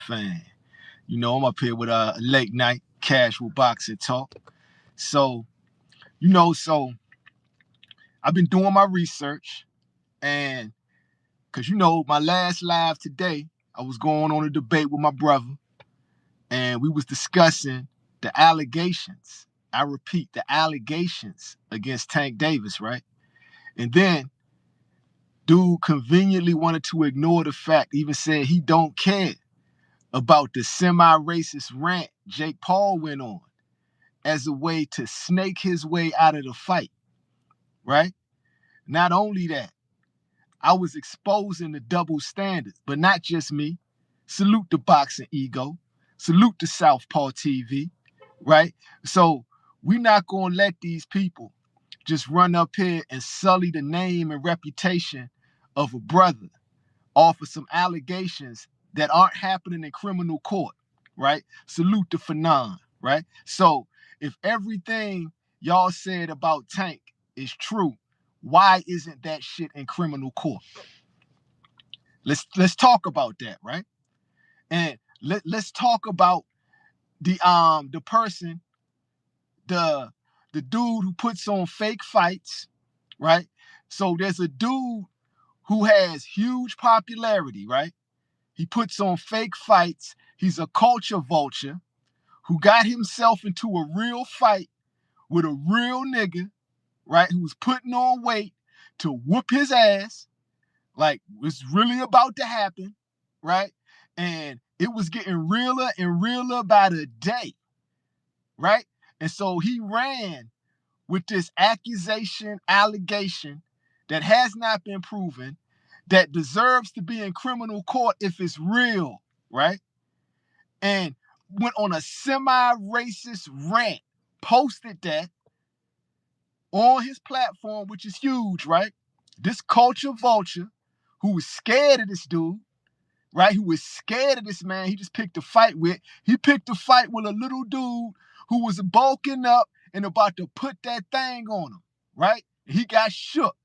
fan. I'm up here with a late night casual boxing talk. So, so I've been doing my research, and because my last live today, I was going on a debate with my brother, and we was discussing the allegations. I repeat, the allegations against Tank Davis, right? And then dude conveniently wanted to ignore the fact, even said he don't care about the semi-racist rant Jake Paul went on as a way to snake his way out of the fight, right? Not only that, I was exposing the double standards, but not just me. Salute the boxing ego. Salute the Southpaw TV, right? So we're not going to let these people just run up here and sully the name and reputation of a brother off of some allegations that aren't happening in criminal court, right? Salute the Fanon, right? So if everything y'all said about Tank is true, why isn't that shit in criminal court? Let's talk about that, right? And let's talk about the person, the the dude who puts on fake fights, right? So there's a dude who has huge popularity, right? He puts on fake fights. He's a culture vulture who got himself into a real fight with a real nigga, right? Who was putting on weight to whoop his ass, like was really about to happen, right? And it was getting realer and realer by the day, right? And so he ran with this allegation that has not been proven, that deserves to be in criminal court if it's real, right? And went on a semi-racist rant, posted that on his platform, which is huge, right? This culture vulture who was scared of this dude, right? Who was scared of this man he just picked a fight with. He picked a fight with a little dude who was bulking up and about to put that thing on him, right? He got shook.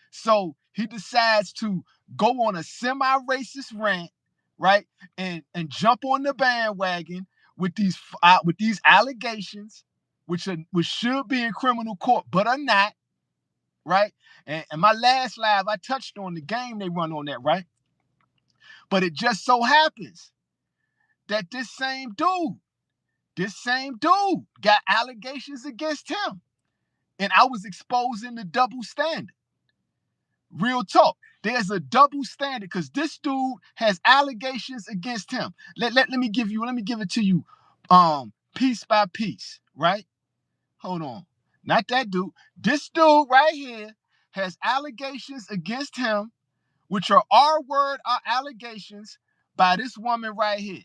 So he decides to go on a semi-racist rant, right? And jump on the bandwagon with these allegations, which should be in criminal court, but are not, right? And my last live, I touched on the game they run on that, right? But it just so happens that this same dude got allegations against him. And I was exposing the double standard. Real talk. There's a double standard because this dude has allegations against him. Let me give it to you piece by piece, right? Hold on. Not that dude. This dude right here has allegations against him, which are R-word allegations by this woman right here,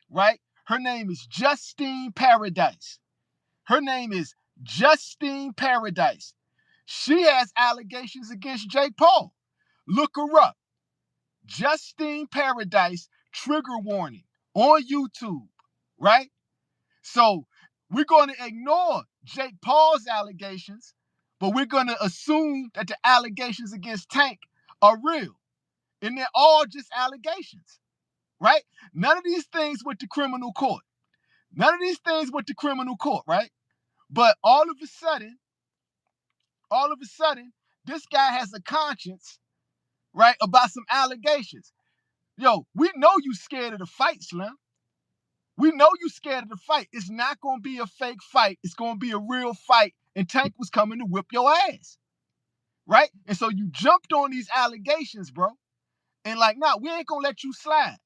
right? Her name is Justine Paradise. Her name is Justine Paradise. She has allegations against Jake Paul. Look her up. Justine Paradise, trigger warning on YouTube, right? So we're going to ignore Jake Paul's allegations, but we're going to assume that the allegations against Tank are real. And they're all just allegations, right? None of these things went to criminal court. None of these things went to criminal court, right? But all of a sudden, this guy has a conscience, right, about some allegations. Yo, we know you scared of the fight, Slim. We know you scared of the fight. It's not going to be a fake fight. It's going to be a real fight. And Tank was coming to whip your ass, right? And so you jumped on these allegations, bro. And like, nah, we ain't going to let you slide.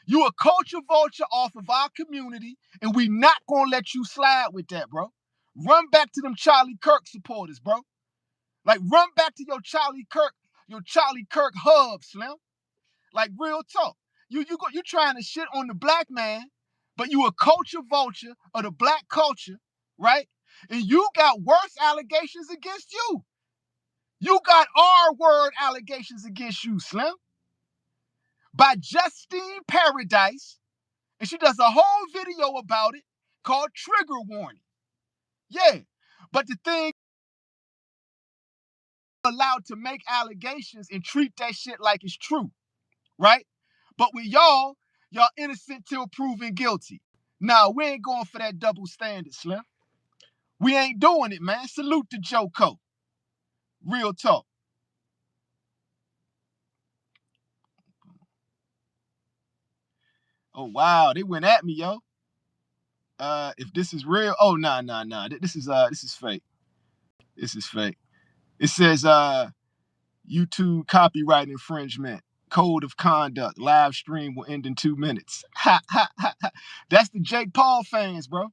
You a culture vulture off of our community, and we not going to let you slide with that, bro. Run back to them Charlie Kirk supporters, bro. Like, run back to your Charlie Kirk hub, Slim. Like, real talk. You trying to shit on the black man, but you a culture vulture of the black culture, right? And you got worse allegations against you. You got R-word allegations against you, Slim. By Justine Paradise, and she does a whole video about it called Trigger Warning. Yeah, but the thing, allowed to make allegations and treat that shit like it's true, right? But with y'all, Y'all innocent till proven guilty. Nah, we ain't going for that double standard, Slim. We ain't doing it, man. Salute to Joko. Real talk. Oh wow, they went at me, yo. If this is real, oh nah. This is fake. This is fake. It says YouTube copyright infringement. Code of conduct. Live stream will end in 2 minutes. Ha ha ha ha. That's the Jake Paul fans, bro.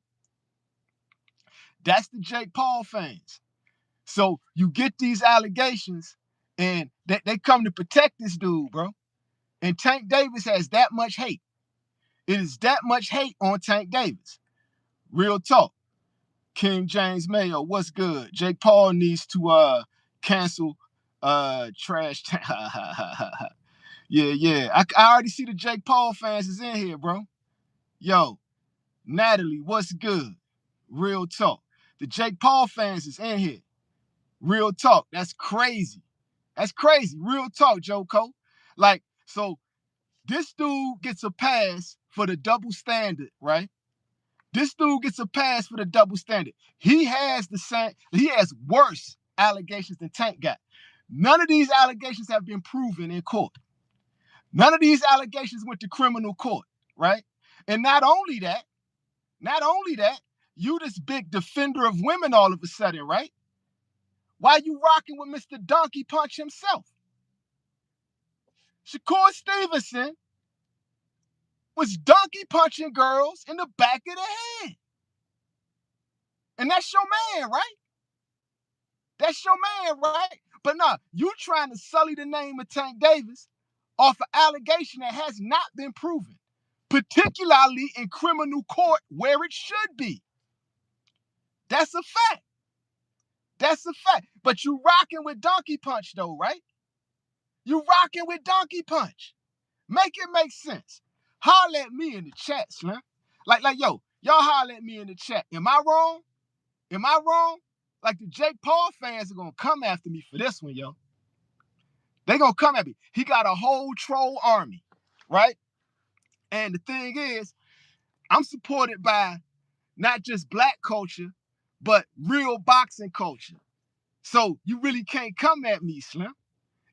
That's the Jake Paul fans. So you get these allegations and they come to protect this dude, bro. And Tank Davis has that much hate. It is that much hate on Tank Davis. Real talk. King James Mayo, what's good? Jake Paul needs to cancel trash. Yeah. I already see the Jake Paul fans is in here, bro. Yo, Natalie, what's good? Real talk. The Jake Paul fans is in here. Real talk. That's crazy. That's crazy. Real talk, Joko. Like, so this dude gets a pass for the double standard, right? This dude gets a pass for the double standard. He has worse allegations than Tank got. None of these allegations have been proven in court. None of these allegations went to criminal court, right? And not only that, you this big defender of women all of a sudden, right? Why you rocking with Mr. Donkey Punch himself? Shakur Stevenson was donkey punching girls in the back of the head. And that's your man, right? That's your man, right? But nah, you trying to sully the name of Tank Davis off an allegation that has not been proven, particularly in criminal court where it should be. That's a fact. That's a fact. But you rocking with Donkey Punch though, right? You rocking with Donkey Punch. Make it make sense. Holler at me in the chat, Slim. Like, yo, y'all holler at me in the chat. Am I wrong? Am I wrong? Like the Jake Paul fans are gonna come after me for this one, yo. They gonna come at me. He got a whole troll army, right? And the thing is, I'm supported by not just black culture, but real boxing culture. So you really can't come at me, Slim.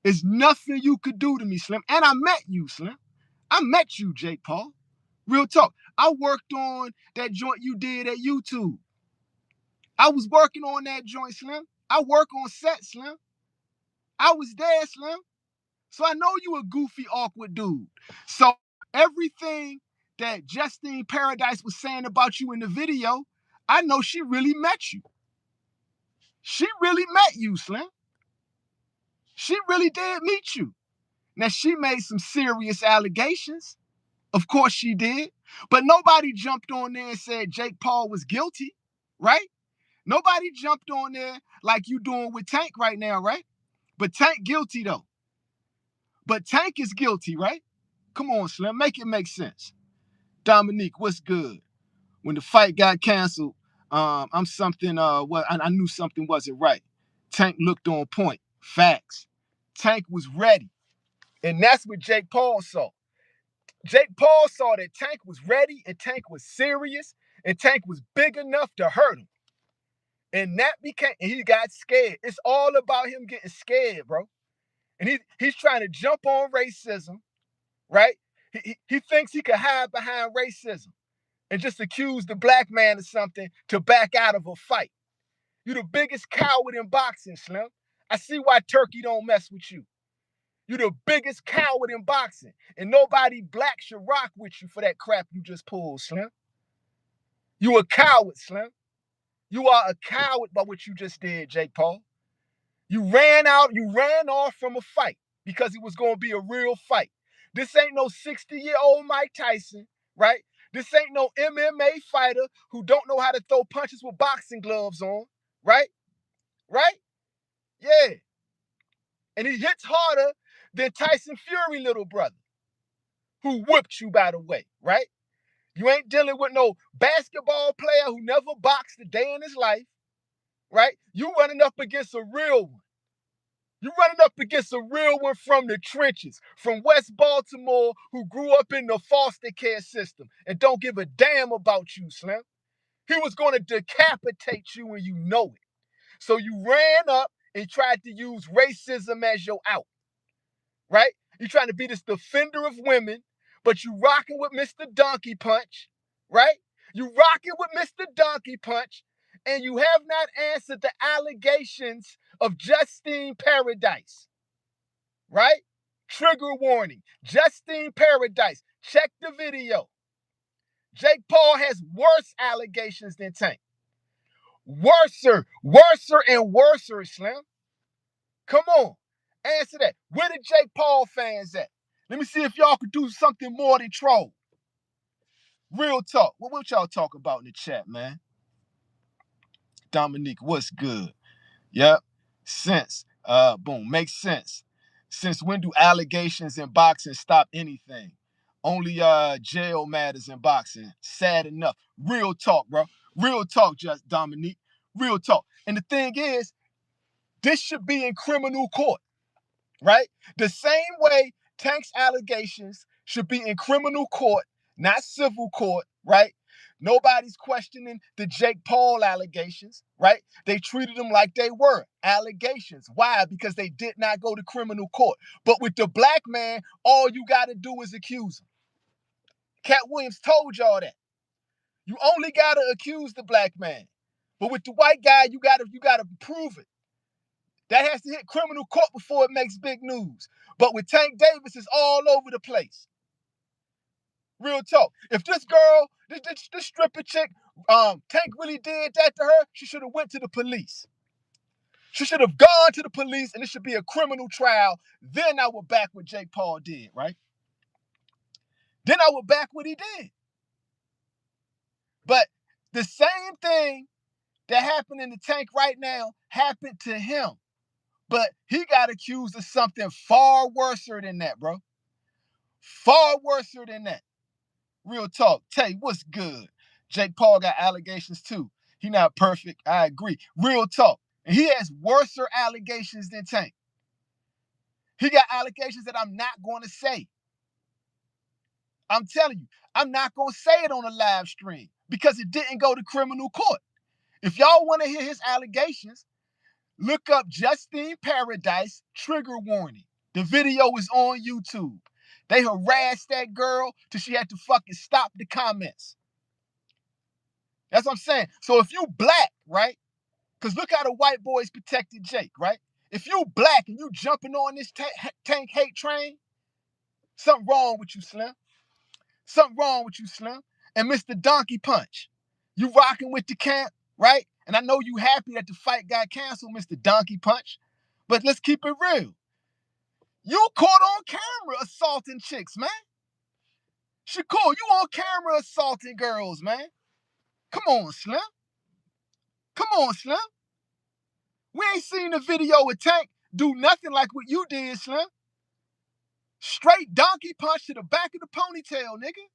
There's nothing you could do to me, Slim. And I met you, Slim. I met you, Jake Paul. Real talk. I worked on that joint you did at YouTube. I was working on that joint, Slim. I work on set, Slim. I was there, Slim. So I know you a goofy, awkward dude. So everything that Justine Paradise was saying about you in the video, I know she really met you. She really met you, Slim. She really did meet you. Now, she made some serious allegations. Of course she did. But nobody jumped on there and said Jake Paul was guilty, right? Nobody jumped on there like you doing with Tank right now, right? But Tank guilty, though. But Tank is guilty, right? Come on, Slim. Make it make sense. Dominique, what's good? When the fight got canceled, I knew something wasn't right. Tank looked on point. Facts. Tank was ready. And that's what Jake Paul saw. Jake Paul saw that Tank was ready and Tank was serious and Tank was big enough to hurt him. And he got scared. It's all about him getting scared, bro. And he's trying to jump on racism, right? He thinks he could hide behind racism and just accuse the black man of something to back out of a fight. You're the biggest coward in boxing, Slim. I see why Turkey don't mess with you. You're the biggest coward in boxing. And nobody black should rock with you for that crap you just pulled, Slim. You a coward, Slim. You are a coward by what you just did, Jake Paul. You ran off from a fight because it was going to be a real fight. This ain't no 60-year-old Mike Tyson, right? This ain't no MMA fighter who don't know how to throw punches with boxing gloves on, right? Right? Yeah. And he hits harder than Tyson Fury, little brother, who whipped you, by the way, right? You ain't dealing with no basketball player who never boxed a day in his life, right? You running up against a real one. You're running up against a real one from the trenches, from West Baltimore, who grew up in the foster care system and don't give a damn about you, Slim. He was going to decapitate you and you know it. So you ran up and tried to use racism as your out, right? You're trying to be this defender of women, but you rocking with Mr. Donkey Punch, right? You rocking with Mr. Donkey Punch, and you have not answered the allegations of Justine Paradise, right? Trigger warning. Justine Paradise. Check the video. Jake Paul has worse allegations than Tank. Worser, and worser, Slim. Come on. Answer that. Where the Jake Paul fans at? Let me see if y'all could do something more than troll. Real talk. What y'all talk about in the chat, man? Dominique, what's good? Yep. Sense. Boom. Makes sense. Since when do allegations in boxing stop anything? Only jail matters in boxing. Sad enough. Real talk, bro. Real talk, just Dominique. Real talk. And the thing is, this should be in criminal court, right? The same way Tank's allegations should be in criminal court, not civil court, right? Nobody's questioning the Jake Paul allegations, right? They treated them like they were allegations. Why? Because they did not go to criminal court. But with the black man, all you got to do is accuse him. Cat Williams told y'all that. You only got to accuse the black man. But with the white guy, you got to prove it. That has to hit criminal court before it makes big news. But with Tank Davis, it's all over the place. Real talk. If this girl, this stripper chick, Tank really did that to her, she should have went to the police. She should have gone to the police, and it should be a criminal trial. Then I would back what Jake Paul did, right? Then I would back what he did. But the same thing that happened in the Tank right now happened to him. But he got accused of something far worse than that, bro. Far worse than that. Real talk. Tay, what's good? Jake Paul got allegations too. He not perfect. I agree. Real talk. And he has worse allegations than Tank. He got allegations that I'm not going to say. I'm telling you, I'm not going to say it on a live stream because it didn't go to criminal court. If y'all want to hear his allegations, look up Justine Paradise trigger warning. The video is on YouTube. They harassed that girl till she had to fucking stop the comments. That's what I'm saying. So if you black, right? Because look how the white boys protected Jake, right? If you black and you jumping on this Tank hate train, something wrong with you, Slim. Something wrong with you, Slim. And Mr. Donkey Punch, you rocking with the camp, right? And I know you happy that the fight got canceled, Mr. Donkey Punch. But let's keep it real. You caught on camera assaulting chicks, man. Shakur, you on camera assaulting girls, man. Come on, Slim. Come on, Slim. We ain't seen the video with Tank do nothing like what you did, Slim. Straight donkey punch to the back of the ponytail, nigga.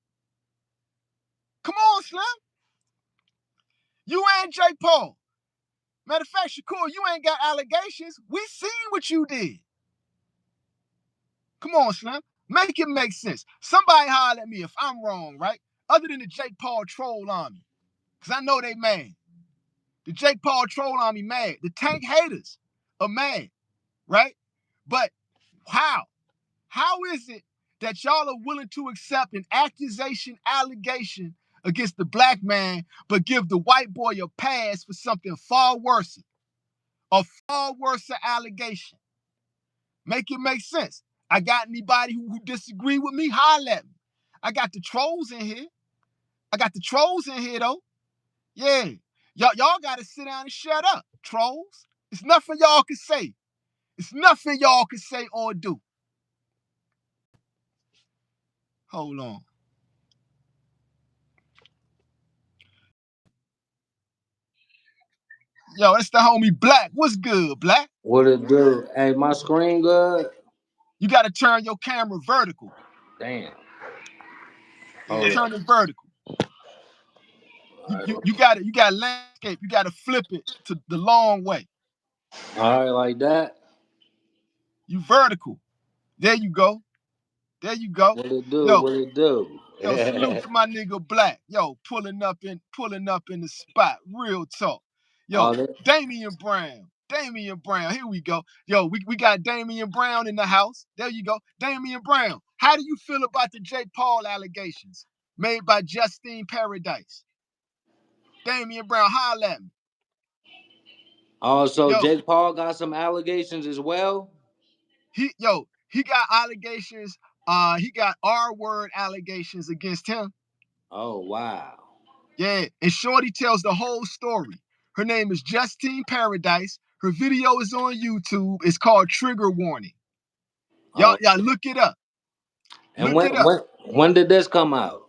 Come on, Slim. You ain't Jake Paul. Matter of fact, Shakur, you ain't got allegations. We seen what you did. Come on, Slim. Make it make sense. Somebody holler at me if I'm wrong, right? Other than the Jake Paul troll army. Because I know they mad. The Jake Paul troll army mad. The Tank haters are mad, right? But how? How is it that y'all are willing to accept an allegation against the black man, but give the white boy a pass for something far worse? A far worse allegation. Make it make sense. I got anybody who disagree with me? Holler at me. I got the trolls in here. Though. Yeah. Y'all got to sit down and shut up, trolls. It's nothing y'all can say. It's nothing y'all can say or do. Hold on. Yo, that's the homie Black. What's good, Black? What it do? Hey, my screen good? You got to turn your camera vertical. Damn. Yeah, turn it vertical. You got it. You got landscape. You got to flip it to the long way. All right, like that? You vertical. There you go. There you go. What it do? Yo, What it do? yo, salute to my nigga Black. Yo, pulling up in the spot. Real talk. All Yo, that. Damian Brown. Damian Brown. Here we go. Yo, we got Damian Brown in the house. There you go. Damian Brown. How do you feel about the Jake Paul allegations made by Justine Paradise? Damian Brown, holla at me. Also, Yo, Jake Paul got some allegations as well. he got allegations. He got R word allegations against him. Oh wow. Yeah, and Shorty tells the whole story. Her name is Justine Paradise. Her video is on YouTube. It's called Trigger Warning. Oh, Y'all look it up. and Look it up. when did this come out?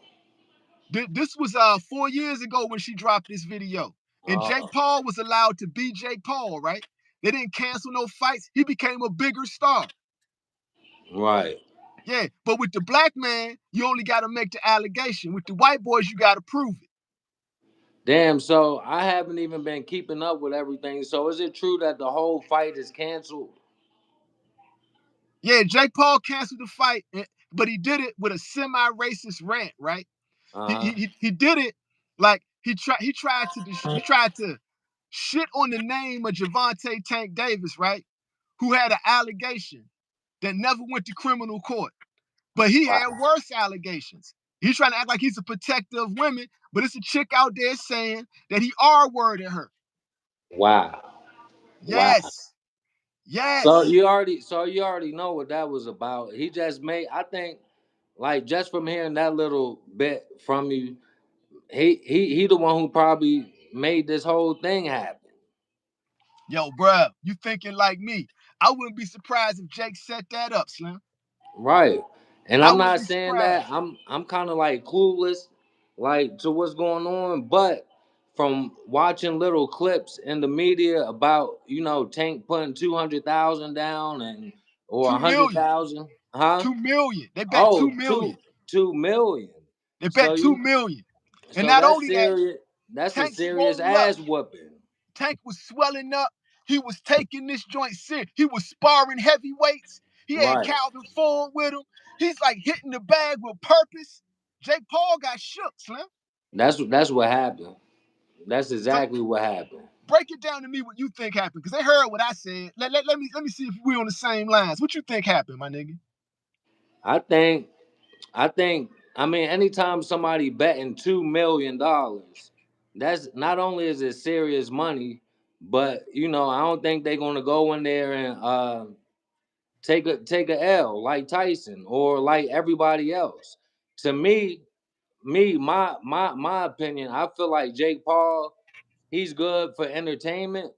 This was 4 years ago when she dropped this video. And Uh, Jake Paul was allowed to be Jake Paul, right? They didn't cancel no fights. He became a bigger star. right. Yeah, but with the black man, you only got to make the allegation. With the white boys, you got to prove it. Damn. So I haven't even been keeping up with everything. So is it true that the whole fight is canceled? Yeah, Jake Paul canceled the fight, but he did it with a semi-racist rant, right? Uh He huh. he did it like he tried to shit on the name of Gervonta Tank Davis, right? Who had an allegation that never went to criminal court, but he had Wow. worse allegations. He's trying to act like he's a protector of women, but it's a chick out there saying that he R-worded her. Wow. Wow. Yes, So yes. you already know what that was about. He just made. I think, like, just from hearing that little bit from you, he the one who probably made this whole thing happen. Yo, bruh, you thinking like me. I wouldn't be surprised if Jake set that up, Slim. Right. And I I'm wouldn't not be saying that surprised. I'm kind of like clueless like to what's going on, but from watching little clips in the media about, Tank putting 200,000 down and or a Two hundred million. thousand, huh? 2 million. They bet two Oh, million. 2 million. They So bet two you million. And so not that's only that, serious. That's a Tank serious swole up. ass whooping. Tank was swelling up. He was taking this joint serious. He was sparring heavyweights. He had Right. Calvin Ford with him. He's like hitting the bag with purpose. Jake Paul got shook, Slim. That's what happened. That's So exactly what happened. break it down to me what you think happened. Because they heard what I said. Let me see if we're on the same lines. What you think happened, my nigga? I think I think I mean anytime somebody betting $2 million, that's not only is it serious money, but I don't think they're gonna go in there and take a L like Tyson or like everybody else. To my opinion, I feel like Jake Paul, he's good for entertainment,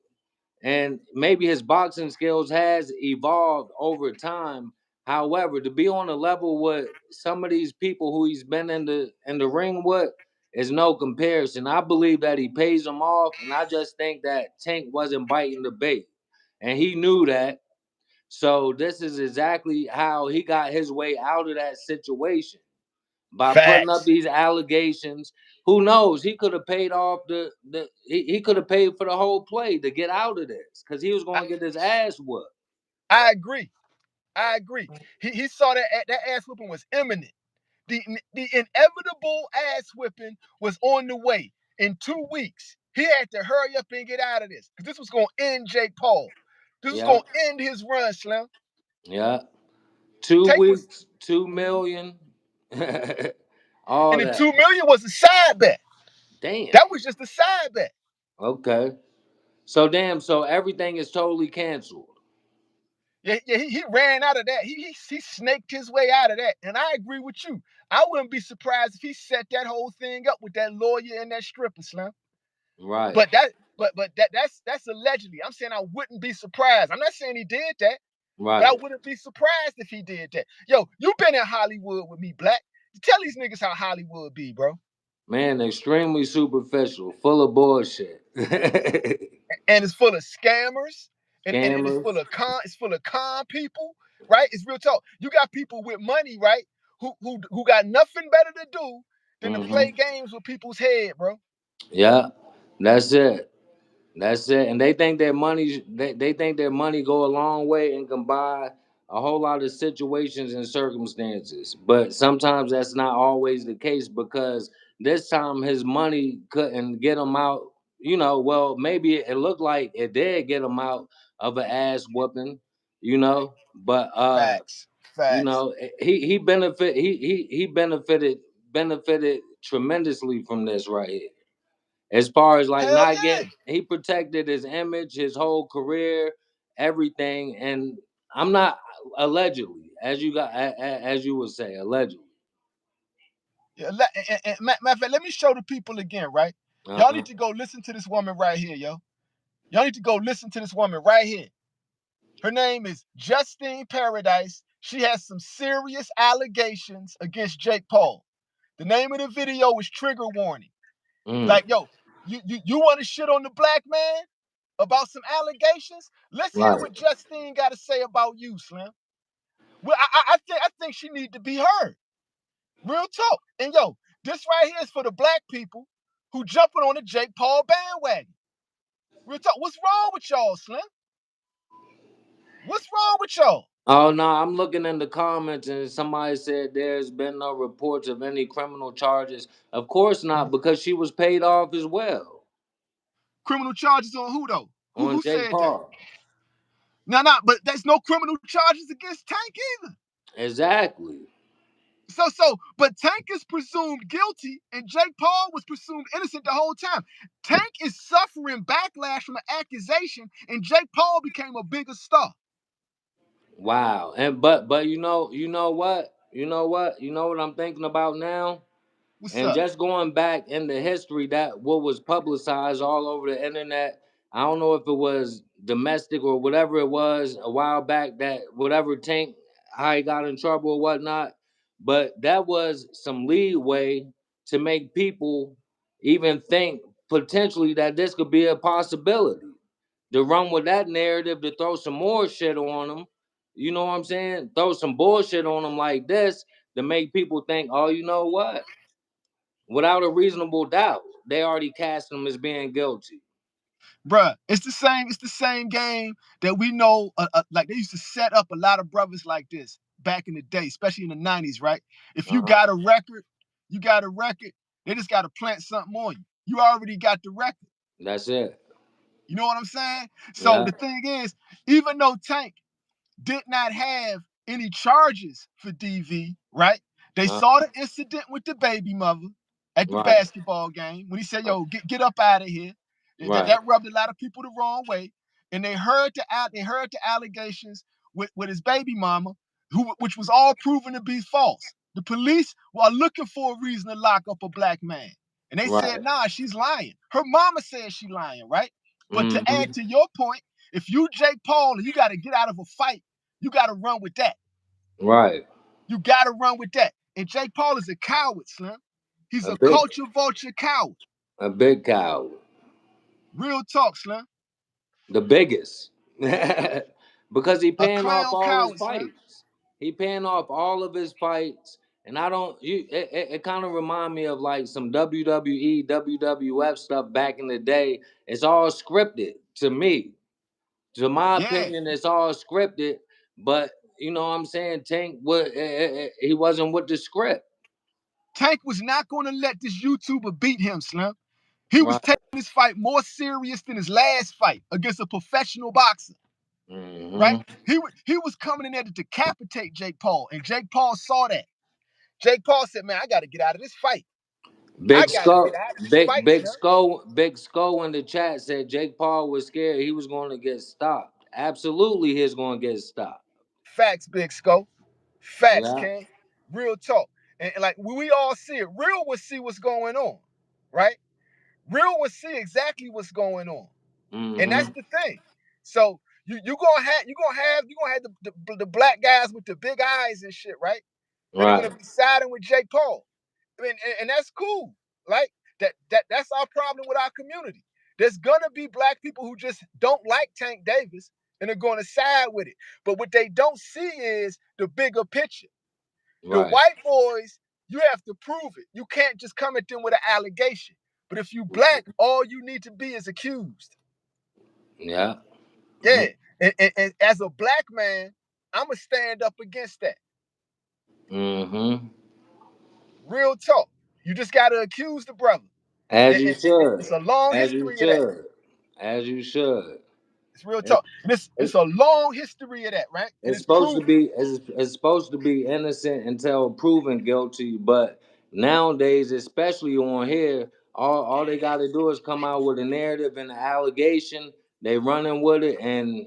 and maybe his boxing skills has evolved over time. However, to be on a level with some of these people who he's been in the ring with is no comparison. I believe that he pays them off, and I just think that Tank wasn't biting the bait, and he knew that. So this is exactly how he got his way out of that situation by putting up Facts. these allegations. Who knows? He could have paid off he could have paid for the whole play to get out of this because he was I, going to get his ass whooped. I agree. I agree. He saw that ass whipping was imminent. The inevitable ass whipping was on the way. In 2 weeks, he had to hurry up and get out of this because this was going to end Jake Paul. This was Yeah, going to end his run, Slim. yeah. Two Tank was, weeks, two mhm. million, all And the that. 2 million was a side bet. Damn. That was just a side bet. Okay. So damn. So everything is totally canceled. Yeah, yeah, he ran out of that. He snaked his way out of that. And I agree with you. I wouldn't be surprised if he set that whole thing up with that lawyer and that stripper, Slim. Right. But that's allegedly. I'm saying I wouldn't be surprised. I'm not saying he did that, but I Right. wouldn't be surprised if he did that. Yo, you been in Hollywood with me, Black. Tell these niggas how Hollywood be, bro. Man, extremely superficial, full of bullshit. And it's full of scammers, and it's full Scammers. of con people, right? It's real talk. You got people with money, right? Who got nothing better to do than to Mm-hmm. play games with people's head, bro. Yeah, that's it. That's it. And they think their money go a long way and can buy a whole lot of situations and circumstances. But sometimes that's not always the case because this time his money couldn't get him out. Well, maybe it looked like it did get him out of an ass whooping, but Facts. Facts. he benefited tremendously from this right here. As far as like Hell not yeah. getting, he protected his image, his whole career, everything. And I'm not allegedly, as you would say, allegedly. Yeah, matter of fact, let me show the people again, right? Y'all Uh-huh. need to go listen to this woman right here, yo. Y'all need to go listen to this woman right here. Her name is Justine Paradise. She has some serious allegations against Jake Paul. The name of the video is Trigger Warning. Mm, Like, yo, you want to shit on the black man about some allegations? Let's hear right. what Justine got to say about you, Slim. Well, I think she need to be heard. Real talk. And yo, this right here is for the black people who jumping on the Jake Paul bandwagon. Real talk. What's wrong with y'all, Slim? What's wrong with y'all? Oh no, I'm looking in the comments and somebody said there's been no reports of any criminal charges. Of course not, because she was paid off as well Criminal charges on who though? Who on who Jake said that? Paul. No, no, but there's no criminal charges against Tank either. Exactly. But Tank is presumed guilty, and Jake Paul was presumed innocent the whole time. Tank is suffering backlash from an accusation, and Jake Paul became a bigger star. Wow. And but you know what I'm thinking about now? What's And up? just going back in the history, that what was publicized all over the internet. I don't know if it was domestic or whatever it was a while back, that whatever Tank, how he got in trouble or whatnot. But that was some leeway to make people even think potentially that this could be a possibility. To run with that narrative, to throw some more shit on them. You know what I'm saying? Throw some bullshit on them like this to make people think, oh, you know what? Without a reasonable doubt, they already cast him as being guilty. Bruh, it's the same. It's the same game that we know. Like they used to set up a lot of brothers like this back in the day, especially in the '90s, right? If you Uh-huh. got a record, you got a record. They just got to plant something on you. You already got the record. That's it. You know what I'm saying? So Yeah. the thing is, even though Tank did not have any charges for DV, right? They Uh, saw the incident with the baby mother at the right. basketball game when he said, yo, get up out of here. Right. That rubbed a lot of people the wrong way. And they heard the allegations with his baby mama, which was all proven to be false. The police were looking for a reason to lock up a black man. And they said, Right. nah, she's lying. Her mama says she lying, right? But to add Mm-hmm. to your point, if you Jake Paul and you got to get out of a fight, you got to run with that. Right. You got to run with that. And Jake Paul is a coward, Slim. He's A a big, culture vulture coward. a big cow. Real talk, Slim. The biggest. Because he A paying off clown all his coward, Slim. fights. He paying off all of his fights. And I don't you it kind of remind me of like some WWE, WWF stuff back in the day. It's all scripted to me. To my Yeah. opinion, it's all scripted, but you know what I'm saying? Tank he wasn't with the script. Tank was not going to let this YouTuber beat him, Slim. He was Right. taking this fight more serious than his last fight against a professional boxer, right? Hmm. He was coming in there to decapitate Jake Paul, and Jake Paul saw that. Jake Paul said, man, I got to get out of this fight. I Big got to Skull, get out of this fight, Slim. Big Skull in the chat said Jake Paul was scared he was going to get stopped. Absolutely, he's going to get stopped. Facts, Big Sco. Facts, Yeah. King. Real talk. And like we all see it. Real will see what's going on, right? Real will see exactly what's going on. And that's Hmm. the thing. So you gonna have the black guys with the big eyes and shit, right? That are gonna Right. be siding with Jake Paul. And that's cool. Like that's our problem with our community. There's gonna be black people who just don't like Tank Davis and are gonna side with it. But what they don't see is the bigger picture. The Right. white boys, you have to prove it. You can't just come at them with an allegation. But if you black, all you need to be is accused. Yeah. Yeah. And as a black man, I'ma stand up against that. Mm-hmm. Real talk. You just gotta accuse the brother. As you It's should. a long As you history of that. should. As you should. It's real It, talk. And it's it, a long history of that, right? And it's it's supposed to proven. be it's supposed to be innocent until proven guilty, but nowadays, especially on here, all they got to do is come out with a narrative and an allegation. They running with it, and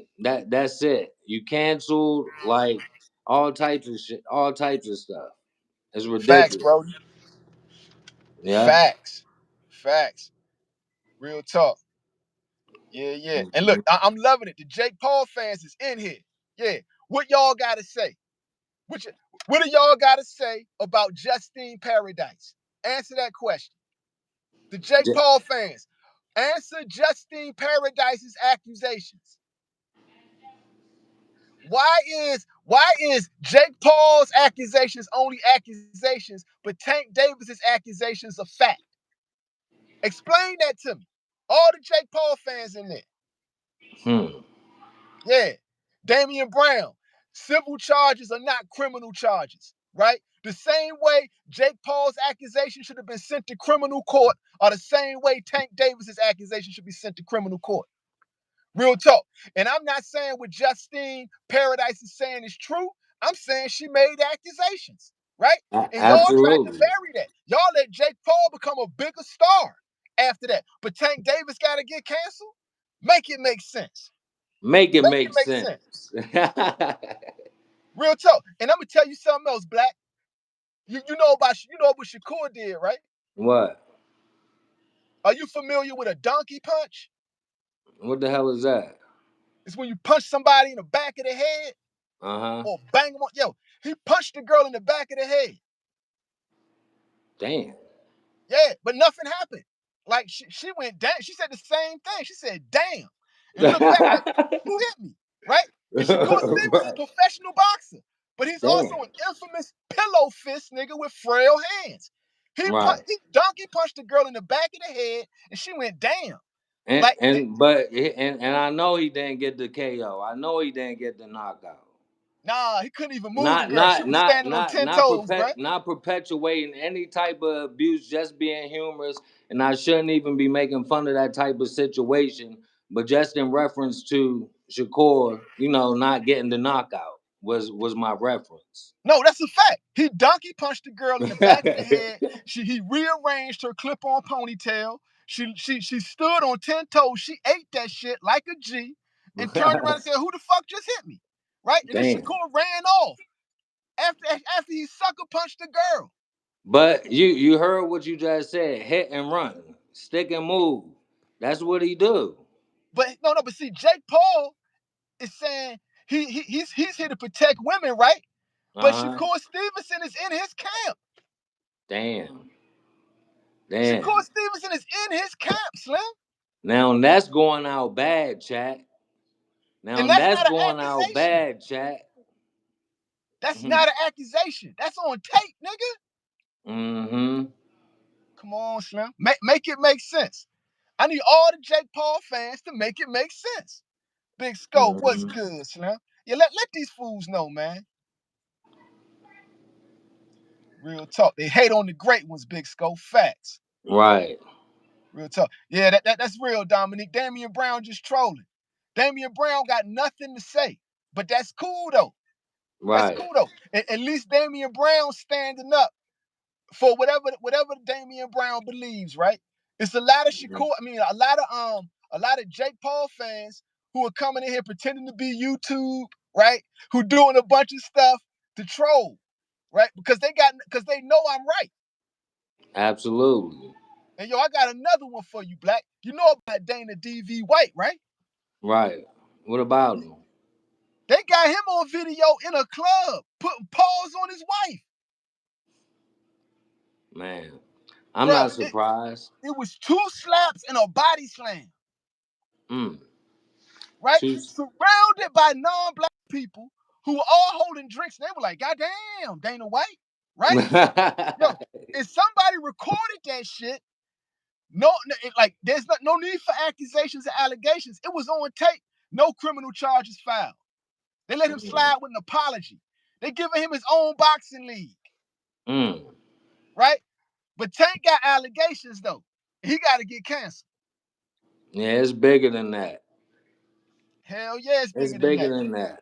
that's it. You canceled like all types of shit, all types of stuff. It's Facts, ridiculous. bro. Yeah. Facts. Facts. Real talk. Yeah, yeah. And look, Mhm. I'm loving it. The Jake Paul fans is in here. Yeah. What y'all gotta say? What, what do y'all gotta say about Justine Paradise? Answer that question. The Jake J- Paul fans. Answer Justine Paradise's accusations. Why is Jake Paul's accusations only accusations, but Tank Davis's accusations a fact? Explain that to me. All the Jake Paul fans in there. Hmm. Yeah. Damian Brown. Civil charges are not criminal charges, right? The same way Jake Paul's accusation should have been sent to criminal court, or the same way Tank Davis's accusation should be sent to criminal court. Real talk. And I'm not saying what Justine Paradise is saying is true. I'm saying she made accusations, right? And y'all tried to Absolutely. bury that. Y'all let Jake Paul become a bigger star after that. But Tank Davis got to get canceled? Make it make sense. Make it Make it make make sense. sense. Real talk. And I'm gonna tell you something else, Black. You know what Shakur did, right? What? Are you familiar with a donkey punch? What the hell is that? It's when you punch somebody in the back of the head Uh huh. or bang them on. Yo, he punched the girl in the back of the head. Damn. Yeah, but nothing happened. Like she went down. She said the same thing. She said, damn. And looked back like, who hit me? Right? And Shakur Stevens is a Right. professional boxer, but he's also Damn. an infamous pillow fist nigga with frail hands. Right. He donkey punched the girl in the back of the head, and she went down. And Like, and but and I know he didn't get the KO. I know he didn't get the knockout. nah, he couldn't even move the Not girl. She not was not standing on not 10 not toes, bro. not perpetuating any type of abuse, just being humorous. And I shouldn't even be making fun of that type of situation. But just in reference to Shakur, not getting the knockout was my reference. No, that's a fact. He donkey punched the girl in the back of the head. He rearranged her clip-on ponytail. She stood on 10 toes. She ate that shit like a G and turned around and said, "Who the fuck just hit me?" Right? And then Damn. Shakur ran off after he sucker punched the girl. But you heard what you just said. Hit and run. Stick and move. That's what he do. But no, but see, Jake Paul is saying he's here to protect women, right? But Uh-huh. Shakur Stevenson is in his camp. Damn. Shakur Damn. Stevenson is in his camp, Slim. Now that's going out bad, chat. Now And that's that's not an going out accusation. bad, chat. That's not an accusation. That's on tape, nigga. Mm-hmm. Come on, Slim. Make it make sense. I need all the Jake Paul fans to make it make sense. Big Scope, what's Mm-hmm. good, Slim? Yeah, let these fools know, man. Real talk. They hate on the great ones, Big Scope. Facts. Right. Real talk. Yeah, that's real, Dominique. Damian Brown just trolling. Damian Brown got nothing to say. But that's cool though. That's Right. cool though. At least Damian Brown standing up for whatever Damian Brown believes, right? It's a lot of Mhm. Shakur, I mean, a lot of Jake Paul fans who are coming in here pretending to be YouTube, right? Who doing a bunch of stuff to troll, right? Because they know I'm right. Absolutely. And yo, I got another one for you, Black. You know about Dana DV White, right? Right. What about him? They got him on video in a club putting paws on his wife. Man, I'm Bruh, not surprised. it was 2 slaps and a body slam, Mm. right? Too. Surrounded by non-black people who were all holding drinks. And they were like, God damn, Dana White, right? Yo, if somebody recorded that shit, there's no need for accusations or allegations. It was on tape. No criminal charges filed. They let him slide with an apology. They giving him his own boxing league. Right? But Tank got allegations though. He got to get canceled. Yeah, it's bigger than that. Hell yeah, it's It's bigger than bigger that. than that.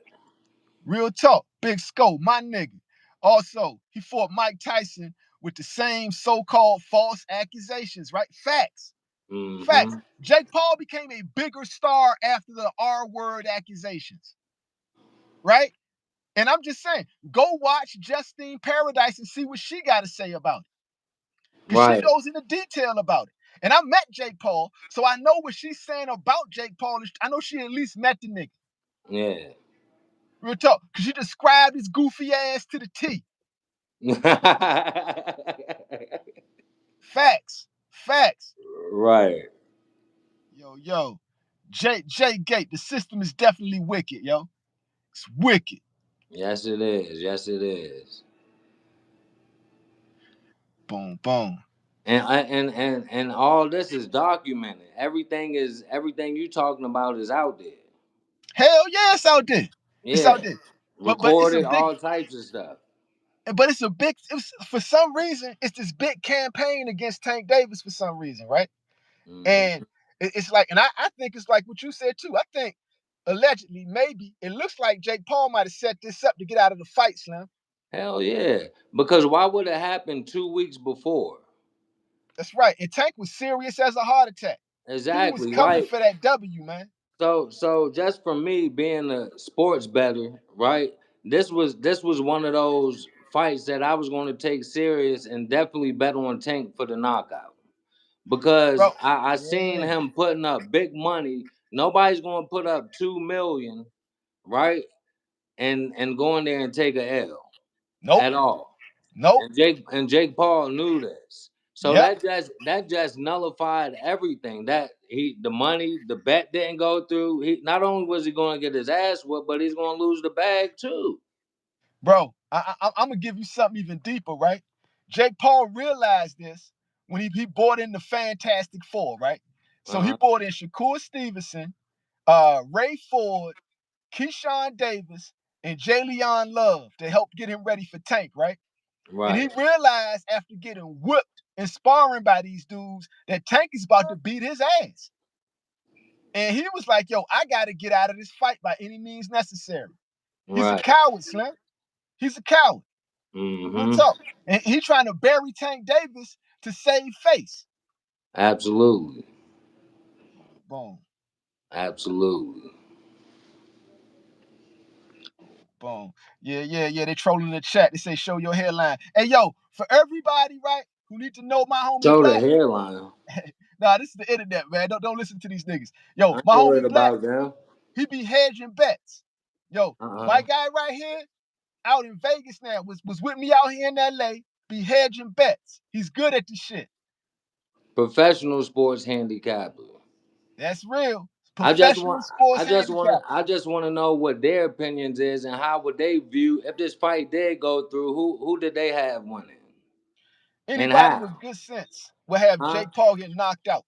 Real talk. Big Scope, my nigga. Also, he fought Mike Tyson with the same so-called false accusations, right? Facts. Facts. Jake Paul became a bigger star after the R-word accusations. Right? And I'm just saying, go watch Justine Paradise and see what she got to say about it. Because she goes into detail about it. And I met Jake Paul, so I know what she's saying about Jake Paul. I know she at least met the nigga. Yeah. Real talk. Because she described his goofy ass to the T. Facts. Facts. Right. Yo. J Gate, the system is definitely wicked, yo. It's wicked. Yes, it is. Yes, it is. Boom, boom. And all this is documented. Everything you talking about is out there. Hell yeah, it's out there. It's Yeah. out there. But it's a Recorded big all types of stuff. for some reason, it's this big campaign against Tank Davis for some reason, right? And it's like, and I think it's like what you said too. I think allegedly, maybe it looks like Jake Paul might have set this up to get out of the fight, Slim. Hell yeah. Because why would it happen 2 weeks before? That's right. And Tank was serious as a heart attack. He was Exactly. coming Like, for that W, man. so just for me being a sports bettor, right? This was one of those fights that I was going to take serious and definitely bet on Tank for the knockout. Because Bro, I seen yeah. him putting up big money. Nobody's going to put up 2 million, right? And go in there and take a L Nope. at all. Nope. And Jake Paul knew this. So Yep. that just nullified everything. That the money, the bet didn't go through. He not only was he going to get his ass whooped, but he's going to lose the bag too. Bro, I'm gonna give you something even deeper, right? Jake Paul realized this when he bought in the Fantastic Four, right? So he bought in Shakur Stevenson, Ray Ford, Keyshawn Davis, and Jalen Love to help get him ready for Tank, right? And he Right. realized after getting whipped and sparring by these dudes that Tank is about to beat his ass. And he was like, yo, I got to get out of this fight by any means necessary. He's a Right. coward, Slim. He's a coward. Real talk. And he trying to bury Tank Davis to save face. Absolutely. Boom. Absolutely. Boom. Yeah. They trolling the chat. They say, show your hairline. Hey, yo, for everybody, right, who need to know my homie Show the Black. hairline. Nah, this is the internet, man. Don't listen to these niggas. I Yo, ain't my worried homie Black, about them. he be hedging bets. Yo, my Uh-uh. guy right here out in Vegas now was with me out here in LA, be hedging bets. He's good at this shit. Professional sports handicapper. That's real. I just Professional want sports I just want to handicapper. I just want to know what their opinions is and how would they view if this fight did go through, who did they have winning and Anybody how? with good sense will have Huh? Jake Paul get knocked out.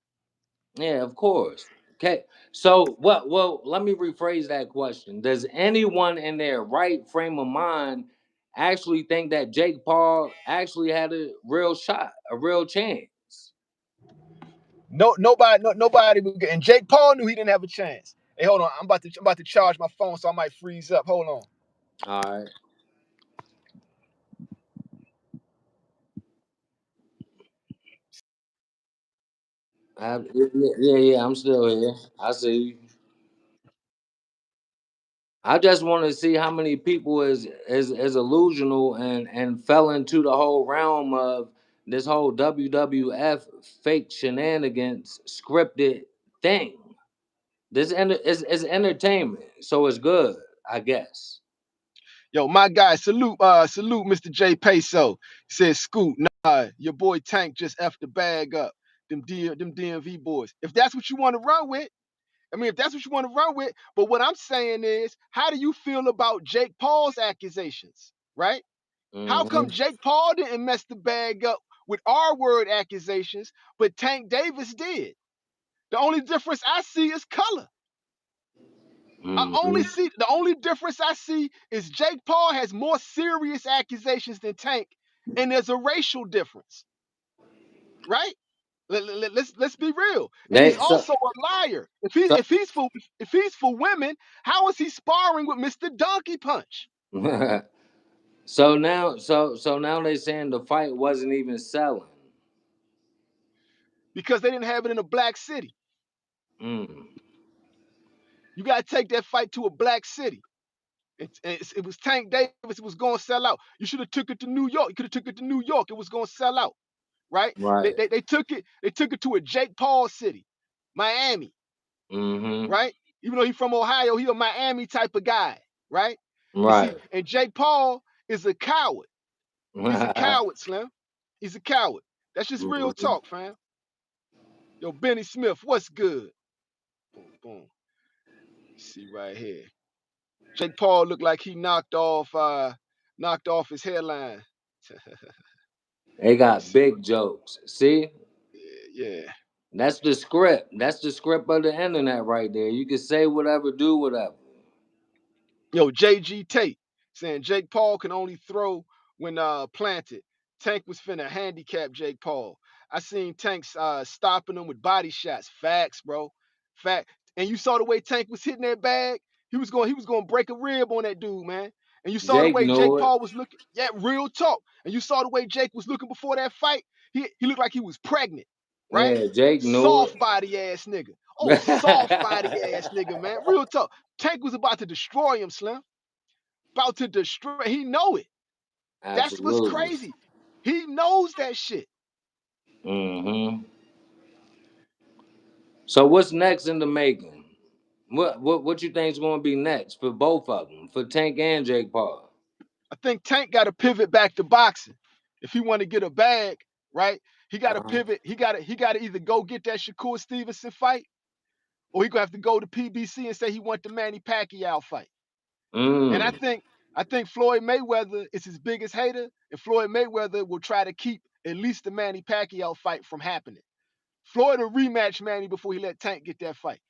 Yeah, of course. Okay. So what well, let me rephrase that question. Does anyone in their right frame of mind actually think that Jake Paul actually had a real shot, a real chance? Nobody would get. And Jake Paul knew he didn't have a chance. Hey, hold on. I'm about to charge my phone, so I might freeze up. Hold on. All right. Yeah, I'm still here. I see you. I just want to see how many people is illusional and fell into the whole realm of this whole WWF fake shenanigans scripted thing. Is entertainment, so it's good, I guess. Yo, my guy, salute, Mr. J Peso. Says Scoot, nah, your boy Tank just effed the bag up. Them DMV boys. If that's what you want to run with, if that's what you want to run with, but what I'm saying is, how do you feel about Jake Paul's accusations, right? How come Hmm. Jake Paul didn't mess the bag up with R-word accusations, but Tank Davis did? The only difference I see is color. The only difference I see is Jake Paul has more serious accusations than Tank, and there's a racial difference, right? Let's be real. And he's They so also a liar. so If he's for women, how is he sparring with Mr. Donkey Punch? so now they saying the fight wasn't even selling. Because they didn't have it in a black city. Mm. You gotta take that fight to a black city. It was Tank Davis. It was going to sell out. You should have took it to New York. You could have took it to New York. It was going to sell out, right? Right. They took it. They took it to a Jake Paul city, Miami, Mm-hmm. right? Even though he's from Ohio, he a Miami type of guy, right? And see, Right. and Jake Paul is a coward. He's a coward, Slim. He's a coward. That's just real Mhm. talk, fam. Yo, Benny Smith, what's good? Boom, boom. See right here. Jake Paul looked like he knocked off his hairline. They Let me got see. big jokes. See? Yeah. That's the script. That's the script of the internet right there. You can say whatever, do whatever. Yo, JG Tate saying Jake Paul can only throw when planted. Tank was finna handicap Jake Paul. I seen Tank stopping him with body shots. Facts, bro. Fact. And you saw the way Tank was hitting that bag. He was going to break a rib on that dude, man. And you saw the Jake way Jake knew it. Paul was looking. Yeah, real talk. And you saw the way Jake was looking before that fight. He looked like he was pregnant, right? Yeah, Jake knew Soft body ass nigga. Oh, soft body ass it. nigga, man. Real talk. Tank was about to destroy him, Slim. About to destroy. He know it. That's what's Absolutely. crazy. He knows that shit. Mm-hmm. So what's next in the making? What you think's going to be next for both of them, for Tank and Jake Paul? I think Tank got to pivot back to boxing. If he want to get a bag, right? He got to Uh-huh. pivot. He got to either go get that Shakur Stevenson fight, or he gonna have to go to PBC and say he want the Manny Pacquiao fight. And I Mm. think I think Floyd Mayweather is his biggest hater, and Floyd Mayweather will try to keep at least the Manny Pacquiao fight from happening. Floyd will rematch Manny before he let Tank get that fight,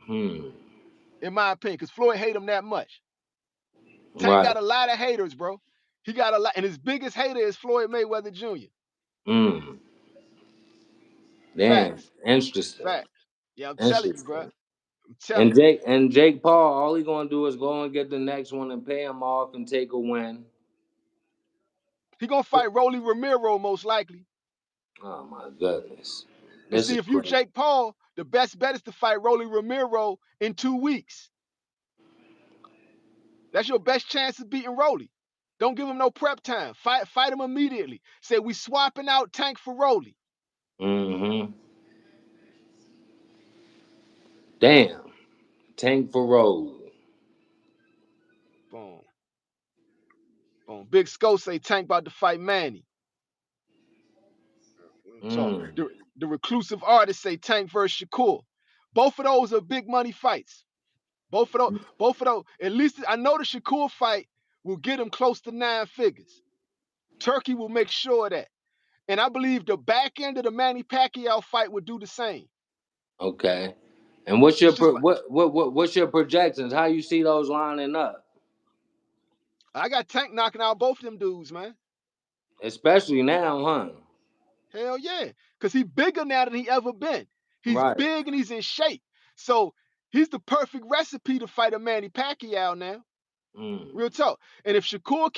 Hmm. in my opinion, because Floyd hate him that much. Tank Right. got a lot of haters, bro. He got a lot, and his biggest hater is Floyd Mayweather Jr. Mm. Damn. Facts, Interesting. facts. Yeah, I'm telling you, bro. Interesting. I'm telling you. And Jake Paul, all he gonna do is go and get the next one and pay him off and take a win. He gonna fight Rolly Ramiro most likely. Oh my goodness. And This see, is if you crazy. Jake Paul, the best bet is to fight Rolly Ramiro in 2 weeks. That's your best chance of beating Rolly. Don't give him no prep time. Fight him immediately. Say we swapping out Tank for Rolly. Mm-hmm. Damn. Tank for road. Boom. Boom. Big Sco say Tank about to fight Manny. Talk. Mm. The reclusive artist say Tank versus Shakur. Both of those are big money fights. Both of those. At least I know the Shakur fight will get him close to 9 figures. Turkey will make sure of that. And I believe the back end of the Manny Pacquiao fight would do the same. Okay. And what's your It's just what's your projections? How you see those lining up? I got Tank knocking out both of them dudes, man. Especially now, huh? Hell yeah. Because he's bigger now than he ever been. He's Right. big and he's in shape. So he's the perfect recipe to fight a Manny Pacquiao now. Mm. Real talk. And if Shakur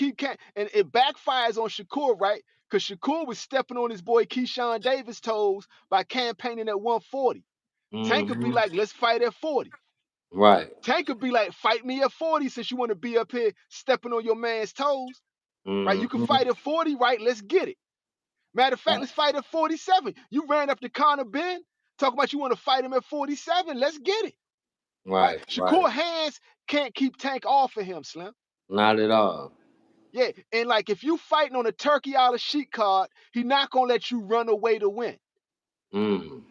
and it backfires on Shakur, right? Because Shakur was stepping on his boy Keyshawn Davis' toes by campaigning at 140. Tank could be Mm-hmm. like, let's fight at 40. Right. Tank could be like, fight me at 40 since you want to be up here stepping on your man's toes, right? You can Mm-hmm. fight at 40, right? Let's get it. Matter of fact, let's fight at 47. You ran up to Conor Ben, talking about you want to fight him at 47. Let's get it, right? Right. Right. Shakur hands can't keep Tank off of him, Slim. Not at all. Yeah, and like if you fighting on a Turkey out of sheet card, he not gonna let you run away to win. Mm.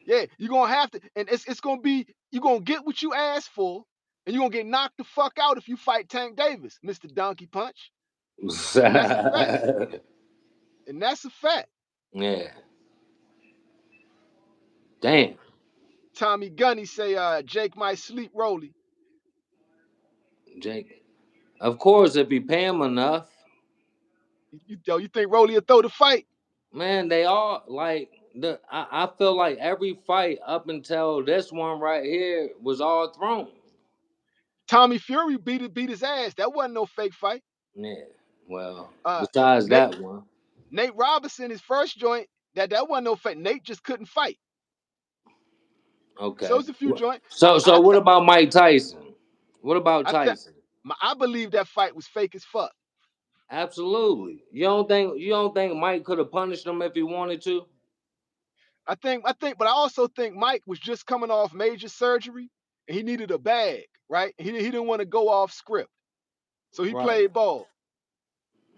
Yeah, you're gonna have to, and it's gonna be you're gonna get what you asked for, and you're gonna get knocked the fuck out if you fight Tank Davis, Mr. Donkey Punch. And that's a fact. And that's a fact. Yeah. Damn. Tommy Gunny say Jake might sleep Rolly. Jake. Of course, if he pay him enough, You think Rolly will throw the fight? man, they all like I feel like every fight up until this one right here was all thrown. Tommy Fury beat his ass. That wasn't no fake fight. Yeah. Well, Uh, besides Nate that one, Nate Robinson, his first joint, that wasn't no fake. Nate just couldn't fight. So okay. it's a few joint. So what about Mike Tyson? What about I th- Tyson? I believe that fight was fake as fuck. Absolutely. You don't think Mike could have punished him if he wanted to? But I also think Mike was just coming off major surgery and he needed a bag, right? He didn't want to go off script, so he Right. played ball.